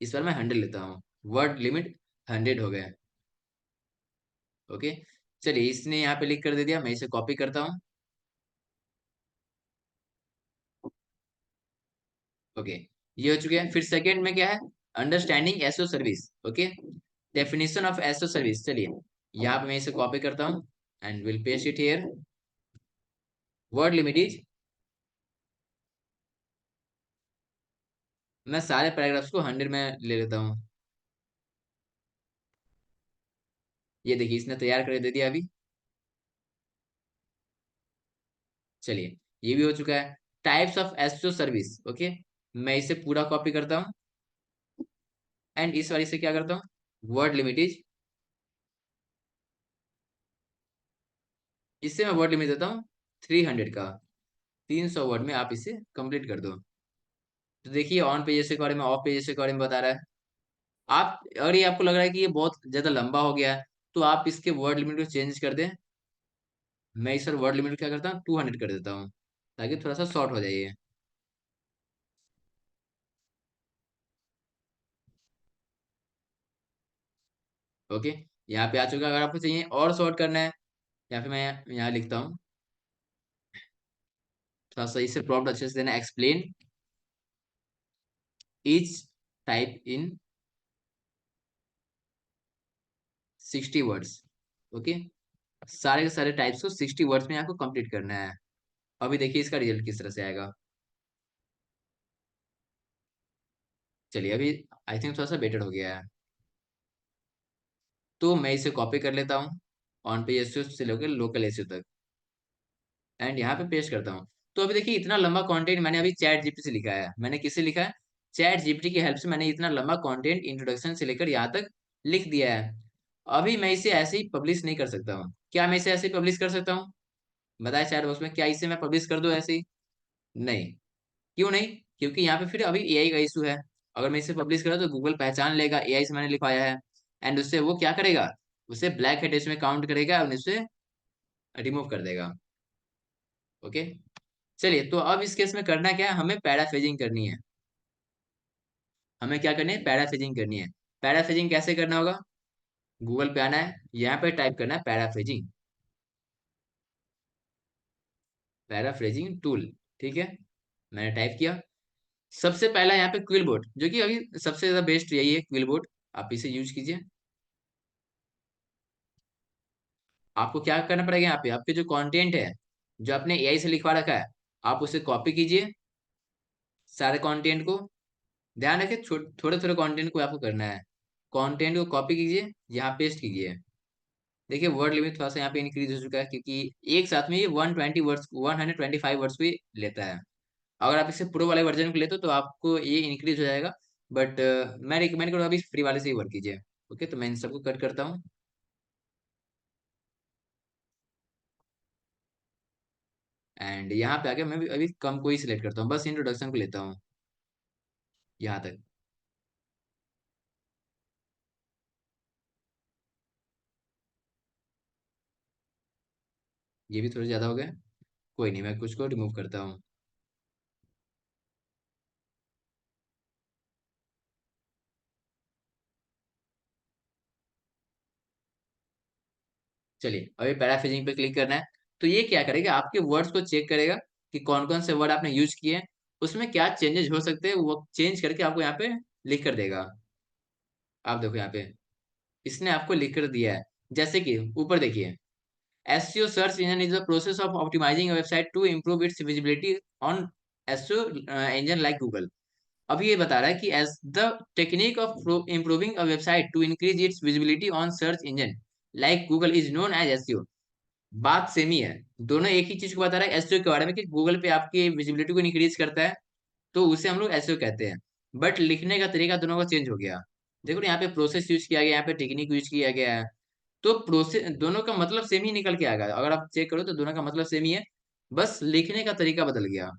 इस बार मैं 100 लेता हूँ, वर्ड लिमिट 100 हो गया, ओके। चलिए इसने यहाँ पे लिख कर दे दिया, मैं इसे कॉपी करता हूँ, ओके। ये हो चुके हैं। फिर सेकंड में क्या है, understanding SEO service, okay. Definition of SEO service, चलिए यहाँ पे मैं इसे कॉपी करता हूँ and will paste it here. Word limit is, मैं सारे पैराग्राफ्स को 100 में ले लेता हूँ। ये देखिए इसने तैयार कर दे दिया अभी। चलिए ये भी हो चुका है। Types of SEO service, okay. मैं इसे पूरा कॉपी करता हूँ एंड इस वाली से क्या करता हूँ, वर्ड लिमिट इज, इससे मैं वर्ड लिमिट देता हूँ 300 का। 300 वर्ड में आप इसे कंप्लीट कर दो। तो देखिए ऑन पेजेस के बारे में, ऑफ पेजेस के बारे में बता रहा है। आप अगर ये आपको लग रहा है कि ये बहुत ज्यादा लंबा हो गया है तो आप इसके वर्ड लिमिट को चेंज कर दें। मैं इस वर्ड लिमिट क्या करता हूँ, 200 कर देता हूँ, ताकि थोड़ा सा शॉर्ट हो जाइए, ओके। यहाँ पे आ चुका है। अगर आपको चाहिए और शॉर्ट करना है, या फिर मैं यहाँ लिखता हूँ, थोड़ा सा इसे प्रॉम्प्ट अच्छे से देना, explain each type in 60 words, okay. सारे के सारे टाइप्स को 60 वर्ड्स में आपको कंप्लीट करना है। अभी देखिए इसका रिजल्ट किस तरह से आएगा। चलिए अभी आई थिंक थोड़ा सा बेटर हो गया है। तो मैं इसे कॉपी कर लेता हूँ ऑन पेज एसईओ से लेकर लोकल एसईओ तक, एंड यहाँ पे पेस्ट करता हूँ। तो अभी देखिए इतना लंबा कंटेंट मैंने अभी चैट जीपीटी से लिखा है। मैंने किससे लिखा है? चैट जीपीटी की हेल्प से मैंने इतना लंबा कंटेंट इंट्रोडक्शन से लेकर यहाँ तक लिख दिया है। अभी मैं इसे ऐसे ही पब्लिश नहीं कर सकता हूँ। क्या मैं इसे ऐसे ही पब्लिश कर सकता हूँ? बताए चैट बॉक्स में, क्या इसे मैं पब्लिश कर दूं ऐसे ही? नहीं। क्यों नहीं? क्योंकि यहाँ पे फिर अभी एआई का इशू है। अगर मैं इसे पब्लिश करा तो गूगल पहचान लेगा एआई से मैंने लिखवाया है, एंड उससे वो क्या करेगा, उसे ब्लैक हेड में काउंट करेगा और उसे रिमूव कर देगा। ओके। चलिए, तो अब इस केस में करना क्या है, हमें पैराफ्रेजिंग करनी है। हमें क्या करनी है? पैराफ्रेजिंग करनी है। पैराफ्रेजिंग कैसे करना होगा? गूगल पे आना है, यहाँ पे टाइप करना है पैराफ्रेजिंग, पैराफ्रेजिंग टूल। ठीक है, मैंने टाइप किया। सबसे पहला यहाँ पे क्विल बोर्ड, जो कि अभी सबसे ज्यादा बेस्ट यही है, क्विल बोर्ड। आप इसे यूज कीजिए। आपको क्या करना पड़ेगा, यहाँ पे आपके जो कंटेंट है, जो आपने एआई से लिखवा रखा है, आप उसे कॉपी कीजिए, सारे कंटेंट को। ध्यान रखिए, थोड़े थोड़े कंटेंट को आपको करना है। कंटेंट को कॉपी कीजिए, यहाँ पेस्ट कीजिए। देखिए वर्ड लिमिट थोड़ा सा यहाँ पे इंक्रीज हो चुका है, क्योंकि एक साथ में ये 120 वर्ड्स, 125 वर्ड्स भी लेता है। अगर आप इसे प्रो वाले वर्जन को लेते हो तो आपको ये इंक्रीज हो जाएगा, बट मैं रिकमेंड करूँगा अभी फ्री वाले से ही वर्क कीजिए। ओके, तो मैं इन सबको कट करता हूँ। एंड यहाँ पे आके मैं भी अभी कम को ही सिलेक्ट करता हूँ, बस इंट्रोडक्शन को लेता हूँ यहाँ तक। ये भी थोड़े ज्यादा हो गए, कोई नहीं, मैं कुछ को रिमूव करता हूँ। चलिए, अभी पैराफ्रेजिंग पे क्लिक करना है। तो ये क्या करेगा, आपके वर्ड्स को चेक करेगा कि कौन कौन से वर्ड आपने यूज किए हैं, उसमें क्या चेंजेस हो सकते हैं, वो चेंज करके आपको यहाँ पे लिख कर देगा। आप देखो यहाँ पे इसने आपको लिख कर दिया है। जैसे कि ऊपर देखिए, SEO search engine is the process of optimizing a website to improve its visibility on SEO engine like Google। अभी ये बता रहा है कि as the technique of improving a website to increase its visibility on search engine like Google is known as SEO। बात same ही है, दोनों एक ही चीज को बता रहा है एसईओ के बारे में, कि गूगल पे आपकी विजिबिलिटी को इंक्रीज करता है, तो उसे हम लोग एसईओ कहते हैं। बट लिखने का तरीका दोनों का चेंज हो गया। देखो ना, यहाँ पे प्रोसेस यूज किया गया, यहाँ पे टेक्निक यूज किया गया है। तो प्रोसेस दोनों का मतलब सेम ही निकल के आएगा, अगर आप चेक करो तो दोनों का मतलब सेम ही है, बस लिखने का तरीका बदल गया।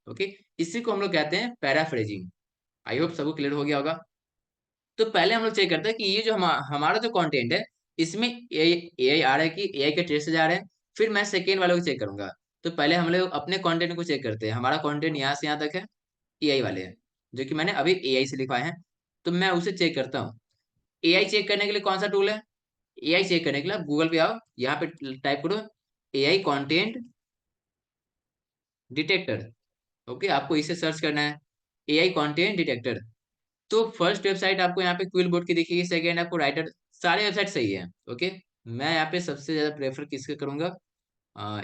ओके, इसी को हम लोग कहते हैं पैराफ्रेजिंग। आई होप सबको क्लियर हो गया होगा। तो पहले हम लोग चेक करते हैं कि ये जो हमारा जो कंटेंट है, इसमें एआई आ रहा है कि एआई के टेस्ट जा रहे हैं। फिर मैं सेकेंड वाले को चेक करूंगा। तो पहले हम लोग अपने कंटेंट को चेक करते हैं, हमारा कंटेंट यहाँ से यहाँ तक है, एआई वाले हैं, जो कि मैंने अभी एआई से लिखवाए हैं। तो मैं उसे चेक करता हूँ। एआई चेक करने के लिए कौन सा टूल है? एआई चेक करने के लिए आप गूगल पे आओ, यहाँ पे टाइप करो एआई कंटेंट डिटेक्टर। ओके, आपको इसे सर्च करना है, एआई कंटेंट डिटेक्टर। तो फर्स्ट वेबसाइट आपको यहाँ पे क्विल बोर्ड की दिखेगी, सेकेंड आपको राइटर, सारे वेबसाइट सही है। ओके, मैं यहाँ पे सबसे ज्यादा प्रेफर किसके करूंगा,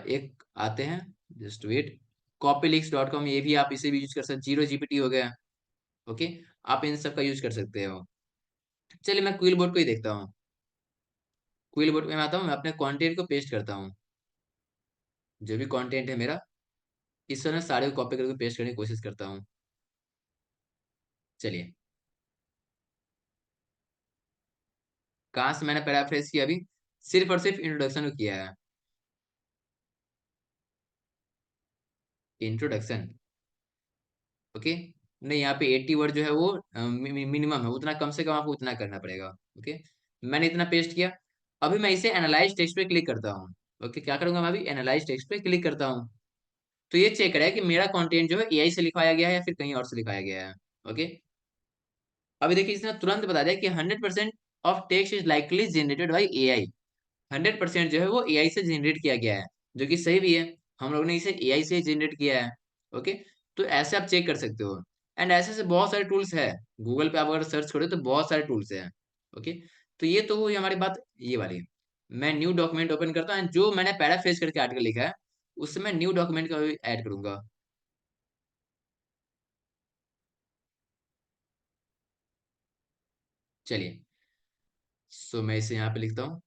एक आते हैं, जस्ट वेट, copyleaks.com, ये भी आप इसे भी यूज कर सकते, जीरो जीपीटी हो गया। ओके, आप इन सब का यूज कर सकते हो। चलिए, मैं क्विल बोर्ड को ही देखता हूँ। क्विल बोर्ड में मैं आता हूँ, मैं अपने कंटेंट को पेस्ट करता हूँ, जो भी कंटेंट है मेरा, इस तरह सारे को कॉपी करके पेस्ट करने की कोशिश करता हूँ। चलिए, कहाँ से मैंने पैराफ्रेज किया अभी, सिर्फ और सिर्फ इंट्रोडक्शन को किया है। इंट्रोडक्शन। ओके, नहीं, यहाँ पे 80 वर्ड जो है वो मिनिमम है, उतना कम से कम आपको उतना करना पड़ेगा। ओके, मैंने इतना पेस्ट किया। अभी मैं इसे एनालाइज टेक्स्ट पे क्लिक करता हूँ। ओके, क्या करूंगा मैं अभी, एनालाइज टेक्स्ट पे क्लिक करता हूँ। तो ये चेक करेगा कि मेरा कंटेंट जो है एआई से लिखवाया गया है या फिर कहीं और से लिखवाया गया है। ओके, अभी देखिए इसने तुरंत बता दिया कि 100% of text is likely generated by AI. 100% जो है वो एआई से जनरेट किया गया है, जो कि सही भी है। हम लोग ने इसे एआई से जनरेट किया है। ओके, तो ऐसे आप चेक कर सकते हो। एंड ऐसे से बहुत सारे टूल्स है, गूगल पे आप अगर सर्च करो तो बहुत सारे टूल्स हैं। ओके, तो ये तो हुई हमारी बात ये वाली। मैं न्यू डॉक्यूमेंट ओपन करता हूँ, and जो मैंने पैराफ्रेज करके आर्टिकल लिखा है उससे मैं न्यू डॉक्यूमेंट का भी ऐड करूंगा। चलिए, सो मैं इसे यहाँ पे लिखता हूँ,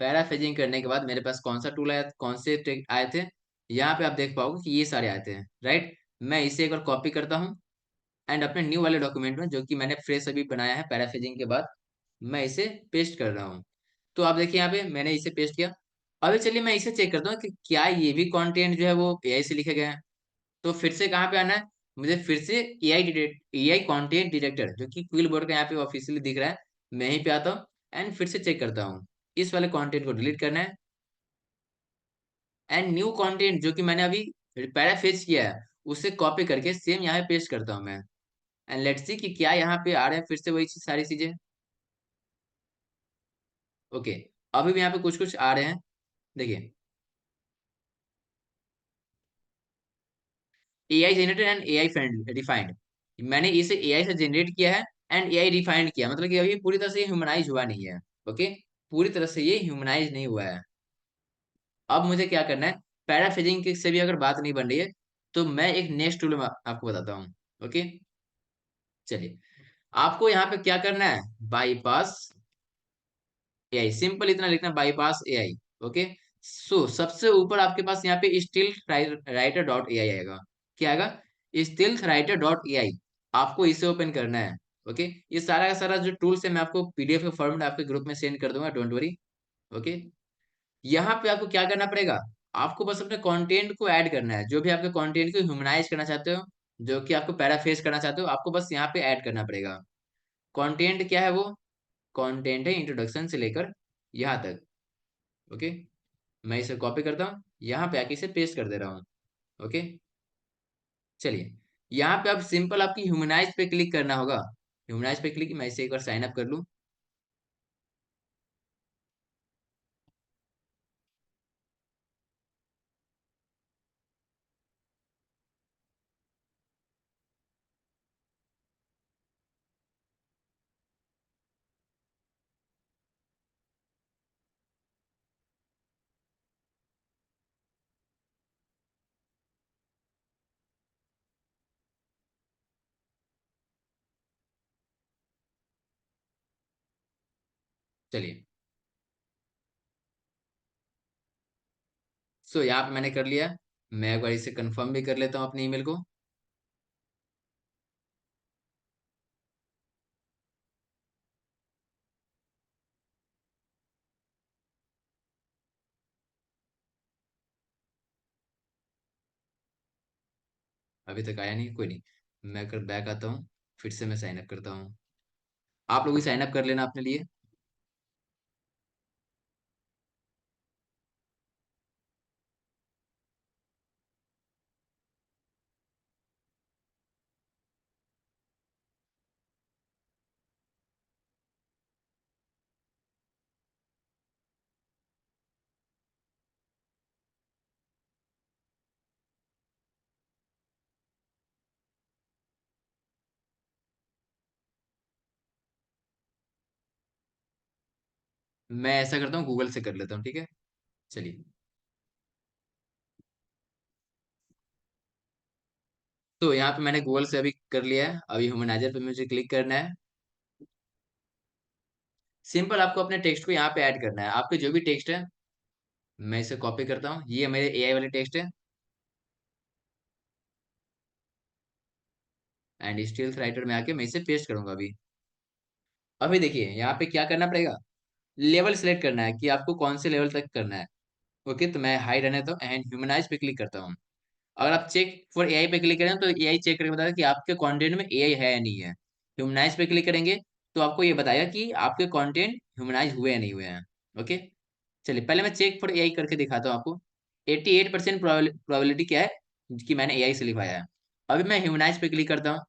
पैराफ्रेजिंग करने के बाद मेरे पास कौन सा टूल आया, कौन से टेक्स्ट आए थे, यहाँ पे आप देख पाओगे कि ये सारे आए थे, राइट। मैं इसे एक बार कॉपी करता हूँ एंड अपने न्यू वाले डॉक्यूमेंट में, जो कि मैंने फ्रेश अभी बनाया है पैराफ्रेजिंग के बाद, मैं इसे पेस्ट कर रहा हूँ। तो आप देखिए यहाँ पे मैंने इसे पेस्ट किया। अभी चलिए मैं इसे चेक करता हूँ कि क्या ये भी कंटेंट जो है वो एआई से लिखे गए हैं। तो फिर से कहाँ पे आना है, मुझे फिर से एआई कंटेंट डिटेक्टर, जो कि क्विल बोर्ड का यहाँ पे ऑफिशियली दिख रहा है, मैं यहीं पे आता हूँ एंड फिर से चेक करता हूँ। इस वाले कंटेंट को डिलीट करना है एंड न्यू कंटेंट जो कि मैंने अभी पैराफ्रेज किया है उसे कॉपी करके सेम यहाँ पेस्ट करता हूँ मैं। एंड लेट्स सी कि क्या यहाँ पे आ रहे हैं फिर से वही सारी चीजें। ओके, अभी भी यहाँ पे कुछ कुछ आ रहे हैं, देखिए। AI generated and AI refined, मैंने इसे एआई से जनरेट किया है एंड एआई रिफाइंड किया, मतलब कि अभी पूरी तरह से ह्यूमनाइज हुआ नहीं है। ओके, पूरी तरह से ये ह्यूमनाइज नहीं हुआ है। अब मुझे क्या करना है, पैराफ्रेजिंग से भी अगर बात नहीं बन रही है तो मैं एक नेक्स्ट टूल में आपको बताता हूँ। ओके, चलिए। आपको यहाँ पे क्या करना है, बाईपास एआई, सिंपल इतना लिखना, बाईपास एआई। ओके, सो सबसे ऊपर आपके पास यहाँ पे स्टिल राइटर डॉट एआई आएगा। क्या आएगा, स्टिल राइटर डॉट एआई, आपको इसे ओपन करना है। ओके, ये सारा का सारा जो टूल्स है मैं आपको पीडीएफ के फॉर्म में आपके ग्रुप में सेंड कर दूंगा, डोंट वरी। ओके, यहाँ पे आपको क्या करना पड़ेगा, आपको बस अपने कंटेंट को ऐड करना है, जो भी आपके कंटेंट को ह्यूमनाइज करना चाहते हो, जो कि आपको पैराफ्रेज करना चाहते हो, आपको बस यहाँ पे ऐड करना पड़ेगा। कंटेंट क्या है वो, कंटेंट है इंट्रोडक्शन से लेकर यहाँ तक। ओके, मैं इसे कॉपी करता हूँ, यहाँ पे आके इसे पेस्ट कर दे रहा हूँ। ओके, चलिए। यहाँ पे अब सिंपल आपकी ह्यूमनाइज पे क्लिक करना होगा। ह्यूमनाइज पे क्लिक, मैं इसे एक बार साइन अप कर लूँ। चलिए, सो यहाँ पे मैंने कर लिया। मैं एक बार इसे कंफर्म भी कर लेता हूँ अपने ईमेल को। अभी तक आया नहीं, कोई नहीं, मैं कर बैक आता हूँ, फिर से मैं साइन अप करता हूँ। आप लोग भी साइन अप कर लेना अपने लिए। मैं ऐसा करता हूँ, गूगल से कर लेता हूँ, ठीक है। चलिए, तो यहाँ पे मैंने गूगल से अभी कर लिया है, अभी ह्यूमनाइजर पे मुझे क्लिक करना है। सिंपल आपको अपने टेक्स्ट को यहाँ पे ऐड करना है, आपके जो भी टेक्स्ट है, मैं इसे कॉपी करता हूँ, ये मेरे एआई वाले टेक्स्ट है एंड स्टिल्स राइटर में आके मैं इसे पेस्ट करूंगा अभी। अभी देखिए यहाँ पे क्या करना पड़ेगा, लेवल सेलेक्ट करना है कि आपको कौन से लेवल तक करना है। ओके, तो मैं हाई रहने तो एंड ह्यूमनाइज पे क्लिक करता हूँ। अगर आप चेक फॉर एआई पे क्लिक करें तो एआई चेक करके बताएगा कि आपके कंटेंट में एआई है या नहीं है। ह्यूमनाइज पे क्लिक करेंगे तो आपको ये बताएगा कि आपके कंटेंट ह्यूमनाइज हुए या नहीं हुए हैं। ओके, चलिए पहले मैं चेक फॉर एआई करके दिखाता हूँ आपको। 88% प्रोबेबिलिटी क्या है कि मैंने एआई से लिखवाया है। अभी मैं ह्यूमनाइज पे क्लिक करता हूँ,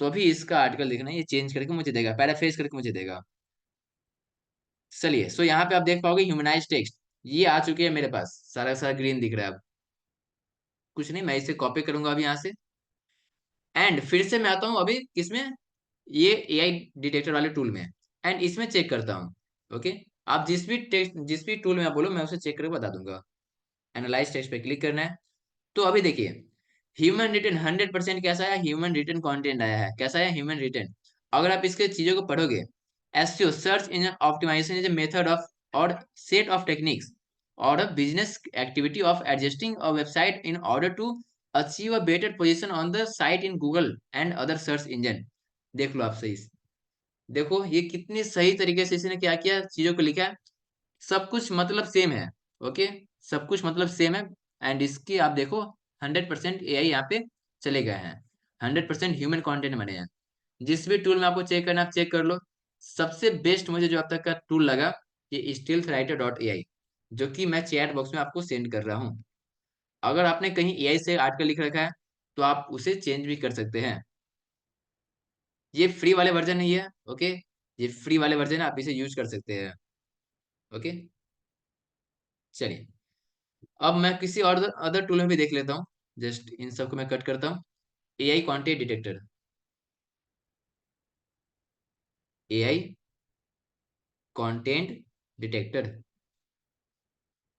तो अभी इसका आर्टिकल देखना है, ये चेंज करके मुझे देगा, पैराफ्रेज करके मुझे देगा। चलिए, सो यहाँ पे आप देख पाओगे ह्यूमनाइज टेक्स्ट ये आ चुके हैं मेरे पास, सारा का सारा ग्रीन दिख रहा है। अब कुछ नहीं, मैं इसे कॉपी करूंगा अभी यहाँ से एंड फिर से मैं आता हूँ अभी किसमें, ये एआई डिटेक्टर वाले टूल में, एंड इसमें चेक करता हूँ। ओके, आप जिस भी टेक्स्ट, जिस भी टूल में आप बोलो मैं उसे चेक करके बता दूंगा। एनालाइज टेक्स्ट पे क्लिक करना है। तो अभी देखिए, ह्यूमन रिटन 100% कैसा है, ह्यूमन रिटन कंटेंट आया है, कैसा है, ह्यूमन रिटन। अगर आप इसके चीजों को पढ़ोगे, SEO search engine optimization is a method of or set of techniques or a business activity of adjusting a website in order to achieve a better position on the site in Google and other search engine। देख लो आप सही से। देखो ये कितनी सही तरीके से इसने क्या किया, चीजों को लिखा है। सब कुछ मतलब सेम है। ओके, सब कुछ मतलब सेम है। एंड इसकी आप देखो 100% एआई यहाँ पे चले गए हैं, 100% ह्यूमन कंटेंट बने हैं। जिस भी टूल में आपको चेक करना, आप चेक कर लो। सबसे बेस्ट मुझे जो अब तक का टूल लगा, ये stealthwriter.ai, जो कि मैं चैट बॉक्स में आपको सेंड कर रहा हूँ। अगर आपने कहीं एआई से आर्टिकल लिख रखा है तो आप उसे चेंज भी कर सकते हैं। ये फ्री वाले वर्जन नहीं है। ओके, ये फ्री वाले वर्जन है, आप इसे यूज कर सकते हैं। ओके, चलिए अब मैं किसी और अदर टूल में भी देख लेता हूँ। जस्ट इन सबको मैं कट करता हूँ। AI content detector, AI content detector.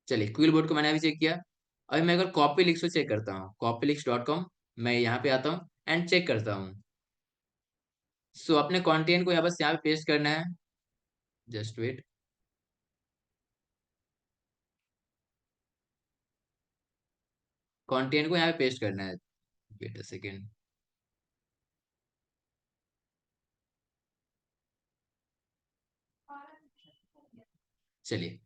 चलिए क्विल बोर्ड को मैंने अभी चेक किया। अभी मैं अगर कॉपी लिंक्स को चेक करता हूँ, copylinks.com, मैं यहाँ पे आता हूँ एंड चेक करता हूँ। सो अपने कंटेंट को यहाँ बस यहाँ पे पेस्ट करना है। जस्ट वेट, कंटेंट को यहाँ पे पेस्ट करना है। Wait a second. चलिए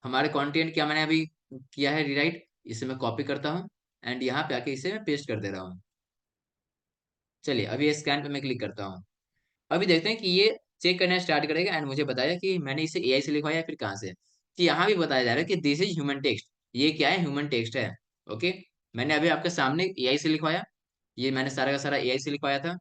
हमारे कंटेंट क्या मैंने अभी किया है रीराइट, इसे मैं कॉपी करता हूँ एंड यहाँ पे आके इसे मैं पेस्ट कर दे रहा हूँ। चलिए अभी स्कैन पे मैं क्लिक करता हूँ। अभी देखते हैं कि ये चेक करना स्टार्ट करेगा एंड मुझे बताया कि मैंने इसे एआई से लिखवाया या फिर कहाँ से। कि यहाँ भी बताया जा रहा है कि दिस इज ह्यूमन टेक्स्ट, ये क्या है, ह्यूमन टेक्स्ट है। ओके, मैंने अभी आपके सामने एआई से लिखवाया, ये मैंने सारा का सारा एआई से लिखवाया था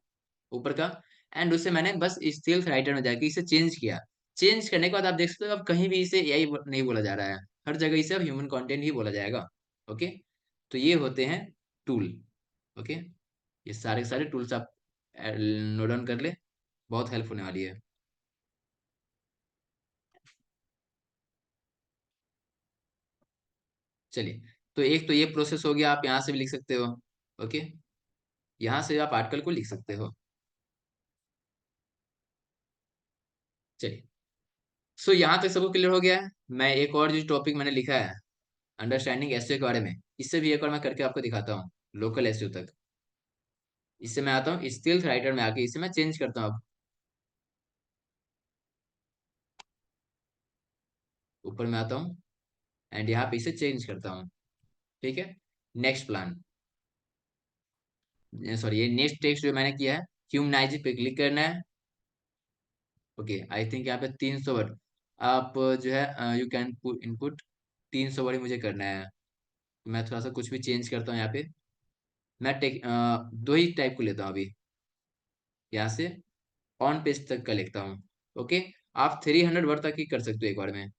ऊपर का। एंड उसे मैंने बस स्टिल्स राइटर में जाके इसे चेंज किया। चेंज करने के बाद आप देख सकते हो अब कहीं भी इसे एआई नहीं बोला जा रहा है, हर जगह इसे अब ह्यूमन कंटेंट ही बोला जाएगा। ओके, तो ये होते हैं टूल। ओके, ये सारे के सारे टूल्स आप नोट डाउन कर ले, बहुत हेल्प होने वाली है। चलिए, तो एक तो ये प्रोसेस हो गया, आप यहाँ से भी लिख सकते हो। ओके, यहाँ से आप आर्टिकल को लिख सकते हो। चलिए, सो यहाँ तक सबको क्लियर हो गया है। मैं एक और जो टॉपिक मैंने लिखा है अंडरस्टैंडिंग एसईओ के बारे में, इससे भी एक बार मैं करके आपको दिखाता हूँ, लोकल एसईओ तक। इससे मैं आता हूँ स्किल्स राइटर में आके इसे मैं चेंज करता हूँ। अब ऊपर में आता हूँ एंड यहाँ पे इसे चेंज करता हूँ। ठीक है, नेक्स्ट प्लान, सॉरी ये नेक्स्ट टेक्स्ट जो मैंने किया है, ह्यूमनाइज पे क्लिक करना है। ओके, आई थिंक यहाँ पे 300 वर्ड आप जो है यू कैन इनपुट 300 वर्ड मुझे करना है। मैं थोड़ा सा कुछ भी चेंज करता हूँ यहाँ पे। मैं दो ही टाइप को लेता हूँ अभी, यहाँ से ऑन पेज तक का लिखता हूँ। ओके, आप 300 वर्ड तक ही कर सकते हो एक बार में।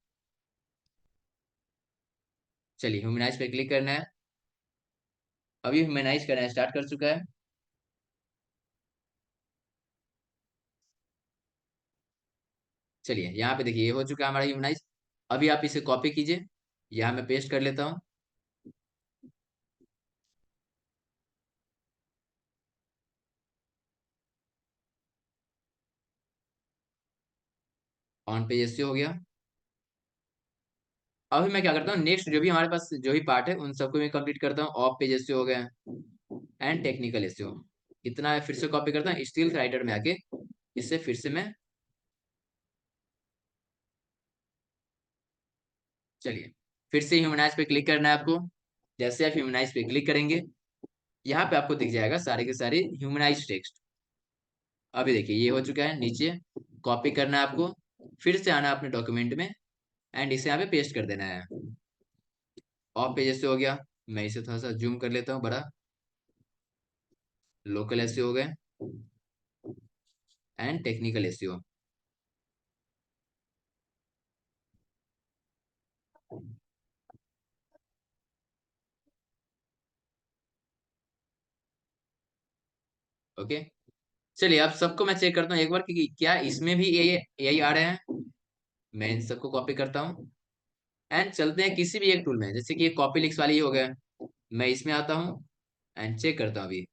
चलिए ह्यूमनाइज पे क्लिक करना है। अभी ह्यूमनाइज करना स्टार्ट कर चुका है। चलिए यहाँ पे देखिए ये हो चुका है हमारा ह्यूमनाइज। अभी आप इसे कॉपी कीजिए, यहाँ मैं पेस्ट कर लेता हूँ। ऑन पेज ऐसे हो गया। अभी मैं क्या करता हूँ, नेक्स्ट जो भी हमारे पास जो भी पार्ट है उन सबको मैं कंप्लीट करता हूँ। ऑफ पेज ऐसे हो गया एंड टेक्निकल ऐसे हो, इतना मैं फिर से कॉपी करता हूँ स्टिल राइटर में आके। इससे फिर से मैं, चलिए फिर से ह्यूमनाइज पे क्लिक करना है आपको। जैसे आप ह्यूमनाइज पे क्लिक करेंगे, यहाँ पे आपको दिख जाएगा सारे के सारे ह्यूमनाइज टेक्स्ट। अभी देखिए ये हो चुका है नीचे। कॉपी करना है आपको, फिर से आना अपने डॉक्यूमेंट में एंड इसे यहाँ पे पेस्ट कर देना है। ऑफ पेज ऐसे हो गया। मैं इसे थोड़ा सा जूम कर लेता हूँ बड़ा। लोकल ऐसे हो गए एंड टेक्निकल ऐसे हो। ओके, चलिए अब सबको मैं चेक करता हूँ एक बार कि क्या इसमें भी ये यही आ रहे हैं। मैं इन सबको कॉपी करता हूँ एंड चलते हैं किसी भी एक टूल में, जैसे कि ये कॉपी लिंक्स वाली ही हो गया। मैं इसमें आता हूँ एंड चेक करता हूँ अभी।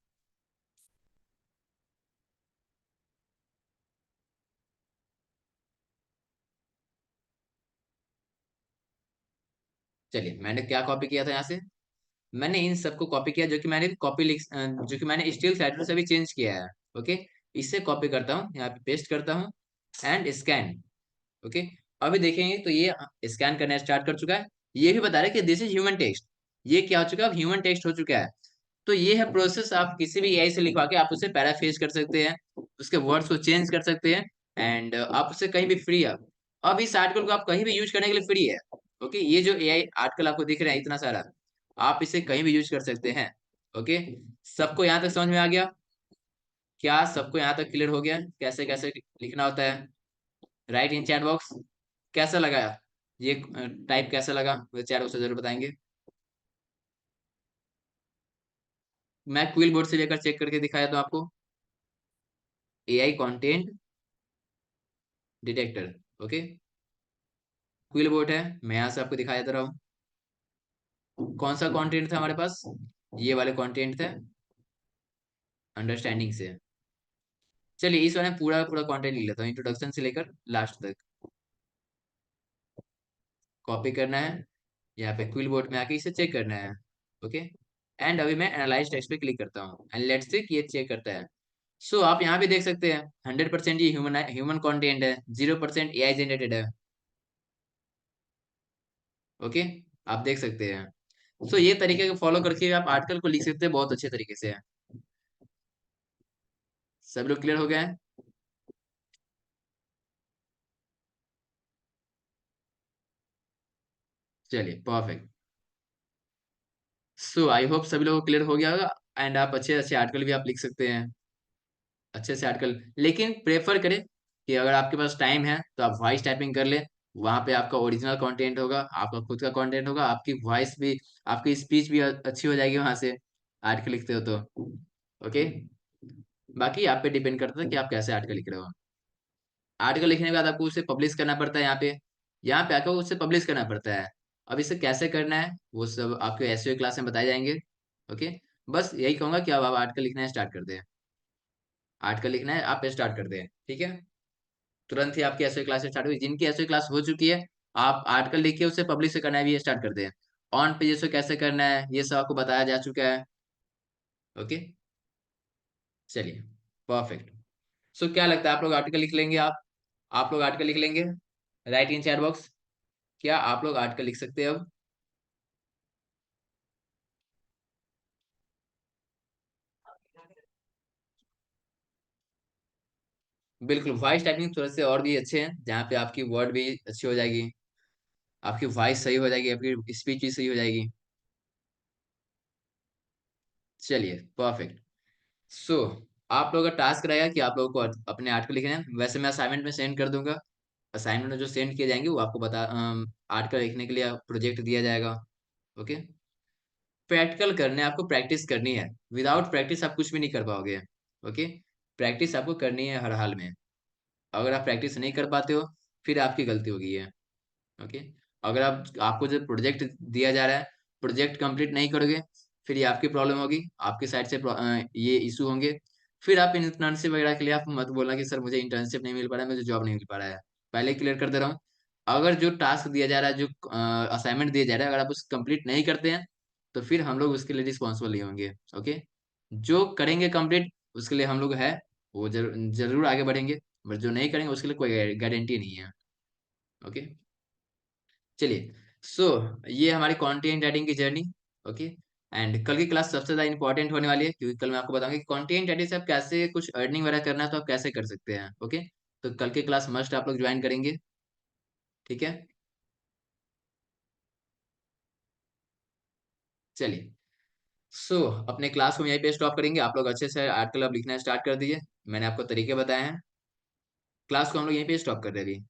चलिए, मैंने क्या कॉपी किया था यहाँ से, मैंने इन सबको कॉपी किया, जो कि मैंने कॉपी लिख जो कि मैंने स्टील थ्रेडर से भी चेंज किया है। ओके, इससे कॉपी करता हूँ, यहाँ पे पेस्ट करता हूँ एंड स्कैन। ओके, अभी देखेंगे तो ये स्कैन करना स्टार्ट कर चुका है। ये भी बता रहा है कि दिस इज ह्यूमन टेक्स्ट। ये क्या हो चुका है, ह्यूमन टेक्स्ट हो चुका है। तो ये है प्रोसेस, आप किसी भी एआई से लिखवा के आप उसे पैराफ्रेज कर सकते हैं, उसके वर्ड्स को चेंज कर सकते हैं एंड आप उसे कहीं भी फ्री है। अब इस आर्टिकल को आप कहीं भी यूज करने के लिए फ्री है। ओके, ये जो एआई आर्टिकल आपको दिख रहा है इतना सारा, आप इसे कहीं भी यूज कर सकते हैं। ओके, सबको यहाँ तक समझ में आ गया? क्या सबको यहाँ तक क्लियर हो गया कैसे कैसे लिखना होता है? राइट इन चैट बॉक्स। कैसा लगा ये टाइप, कैसा लगा मुझे चैट बॉक्स में जरूर बताएंगे। मैं क्विल बोर्ड से लेकर चेक करके दिखाया तो आपको, AI content detector. Okay, quill board है, मैं यहाँ से आपको दिखाया दे रहा हूँ। कौन सा कंटेंट था हमारे पास, ये वाले कंटेंट थे अंडरस्टैंडिंग से। चलिए इस वाले में पूरा पूरा कंटेंट लिख लेता हूँ, इंट्रोडक्शन से लेकर लास्ट तक। कॉपी करना है, यहाँ पे क्विल बोर्ड में आके इसे चेक करना है। ओके, एंड अभी मैं एनालाइज टेक्स्ट पे क्लिक करता हूँ एंड लेट्स सी कि ये चेक करता है। सो आप यहाँ पे देख सकते हैं 100% ये ह्यूमन ह्यूमन कंटेंट है, 0% एआई जनरेटेड है। ओके, आप देख सकते हैं। सो ये तरीके को फॉलो करके आप आर्टिकल को लिख सकते हैं बहुत अच्छे तरीके से। सब लोग क्लियर हो गए हैं? चलिए परफेक्ट। सो आई होप सभी लोगों को क्लियर हो गया होगा एंड आप अच्छे अच्छे आर्टिकल भी आप लिख सकते हैं, अच्छे से आर्टिकल। लेकिन प्रेफर करें कि अगर आपके पास टाइम है तो आप वॉइस टाइपिंग कर ले। वहां पे आपका ओरिजिनल कंटेंट होगा, आपका खुद का कंटेंट होगा, आपकी वॉइस भी, आपकी स्पीच भी अच्छी हो जाएगी वहां से आर्टिकल लिखते हो तो। ओके, बाकी आप पे डिपेंड करता है कि आप कैसे आर्टिकल लिख रहे हो। आर्टिकल लिखने के बाद आपको उसे पब्लिश करना पड़ता है, यहाँ पे आकर उसे पब्लिश करना पड़ता है। अब इसे कैसे करना है वो सब आपके एसईओ क्लास में बताए जाएंगे। ओके, बस यही कहूंगा कि अब आप आर्टिकल लिखना स्टार्ट कर दें। आर्टिकल लिखना है आप स्टार्ट कर दें, ठीक है? तुरंत ही आपकी एसईओ क्लास स्टार्ट हुई, जिनकी एसईओ क्लास हो चुकी है आप आर्टिकल लिखिए, उसे पब्लिश करना भी स्टार्ट कर दें। ऑन पेजेस को कैसे करना है ये सब आपको बताया जा चुका है। ओके, चलिए परफेक्ट। सो क्या लगता है आप लोग आर्टिकल लिख लेंगे? आप लोग आर्टिकल लिख लेंगे? राइट इन चैट बॉक्स, क्या आप लोग आर्टिकल लिख सकते हैं अब? बिल्कुल, वॉइस टाइपिंग थोड़े से और भी अच्छे हैं, जहाँ पे आपकी वर्ड भी अच्छी हो जाएगी, आपकी वॉइस सही हो जाएगी, आपकी स्पीच भी सही हो जाएगी। चलिए परफेक्ट। सो आप लोगों का टास्क रहेगा कि आप लोगों को अपने आर्टिकल लिखने हैं, वैसे मैं असाइनमेंट में सेंड कर दूंगा। असाइनमेंट में जो सेंड किए जाएंगे वो आपको बता आर्टिकल लिखने के लिए प्रोजेक्ट दिया जाएगा। ओके, प्रैक्टिकल करने आपको प्रैक्टिस करनी है, विदाउट प्रैक्टिस आप कुछ भी नहीं कर पाओगे। ओके, प्रैक्टिस आपको करनी है हर हाल में। अगर आप प्रैक्टिस नहीं कर पाते हो फिर आपकी गलती होगी है। ओके, अगर आपको जो प्रोजेक्ट दिया जा रहा है, प्रोजेक्ट कंप्लीट नहीं करोगे फिर ये आपकी प्रॉब्लम होगी, आपकी साइड से ये इशू होंगे। फिर आप इंटर्नशिप वगैरह के लिए आप मत बोलना कि सर मुझे इंटर्नशिप नहीं मिल पा रहा है, मुझे जॉब नहीं मिल पा रहा है। पहले क्लियर कर दे रहा हूँ, अगर जो टास्क दिया जा रहा है, जो असाइनमेंट दिया जा रहा है, अगर आप उसे कंप्लीट नहीं करते हैं तो फिर हम लोग उसके लिए रिस्पॉन्सिबल नहीं होंगे। ओके, जो करेंगे कंप्लीट उसके लिए हम लोग है, वो जरूर आगे बढ़ेंगे, बट जो नहीं करेंगे उसके लिए कोई गारंटी नहीं है। ओके, चलिए। सो ये हमारी कंटेंट राइटिंग की जर्नी। ओके, एंड कल की क्लास सबसे ज्यादा इंपॉर्टेंट होने वाली है, क्योंकि कल मैं आपको बताऊंगा कि कंटेंट राइटिंग से आप कैसे कुछ अर्निंग वगैरह करना है तो आप कैसे कर सकते हैं। ओके, तो कल की क्लास मस्ट आप लोग ज्वाइन करेंगे, ठीक है? चलिए, सो अपने क्लास को यहीं पे स्टॉप करेंगे, आप लोग अच्छे से आर्टिकल अब लिखना स्टार्ट कर दीजिए। मैंने आपको तरीके बताए हैं, क्लास को हम लोग यहीं पे स्टॉप कर रहे हैं अभी।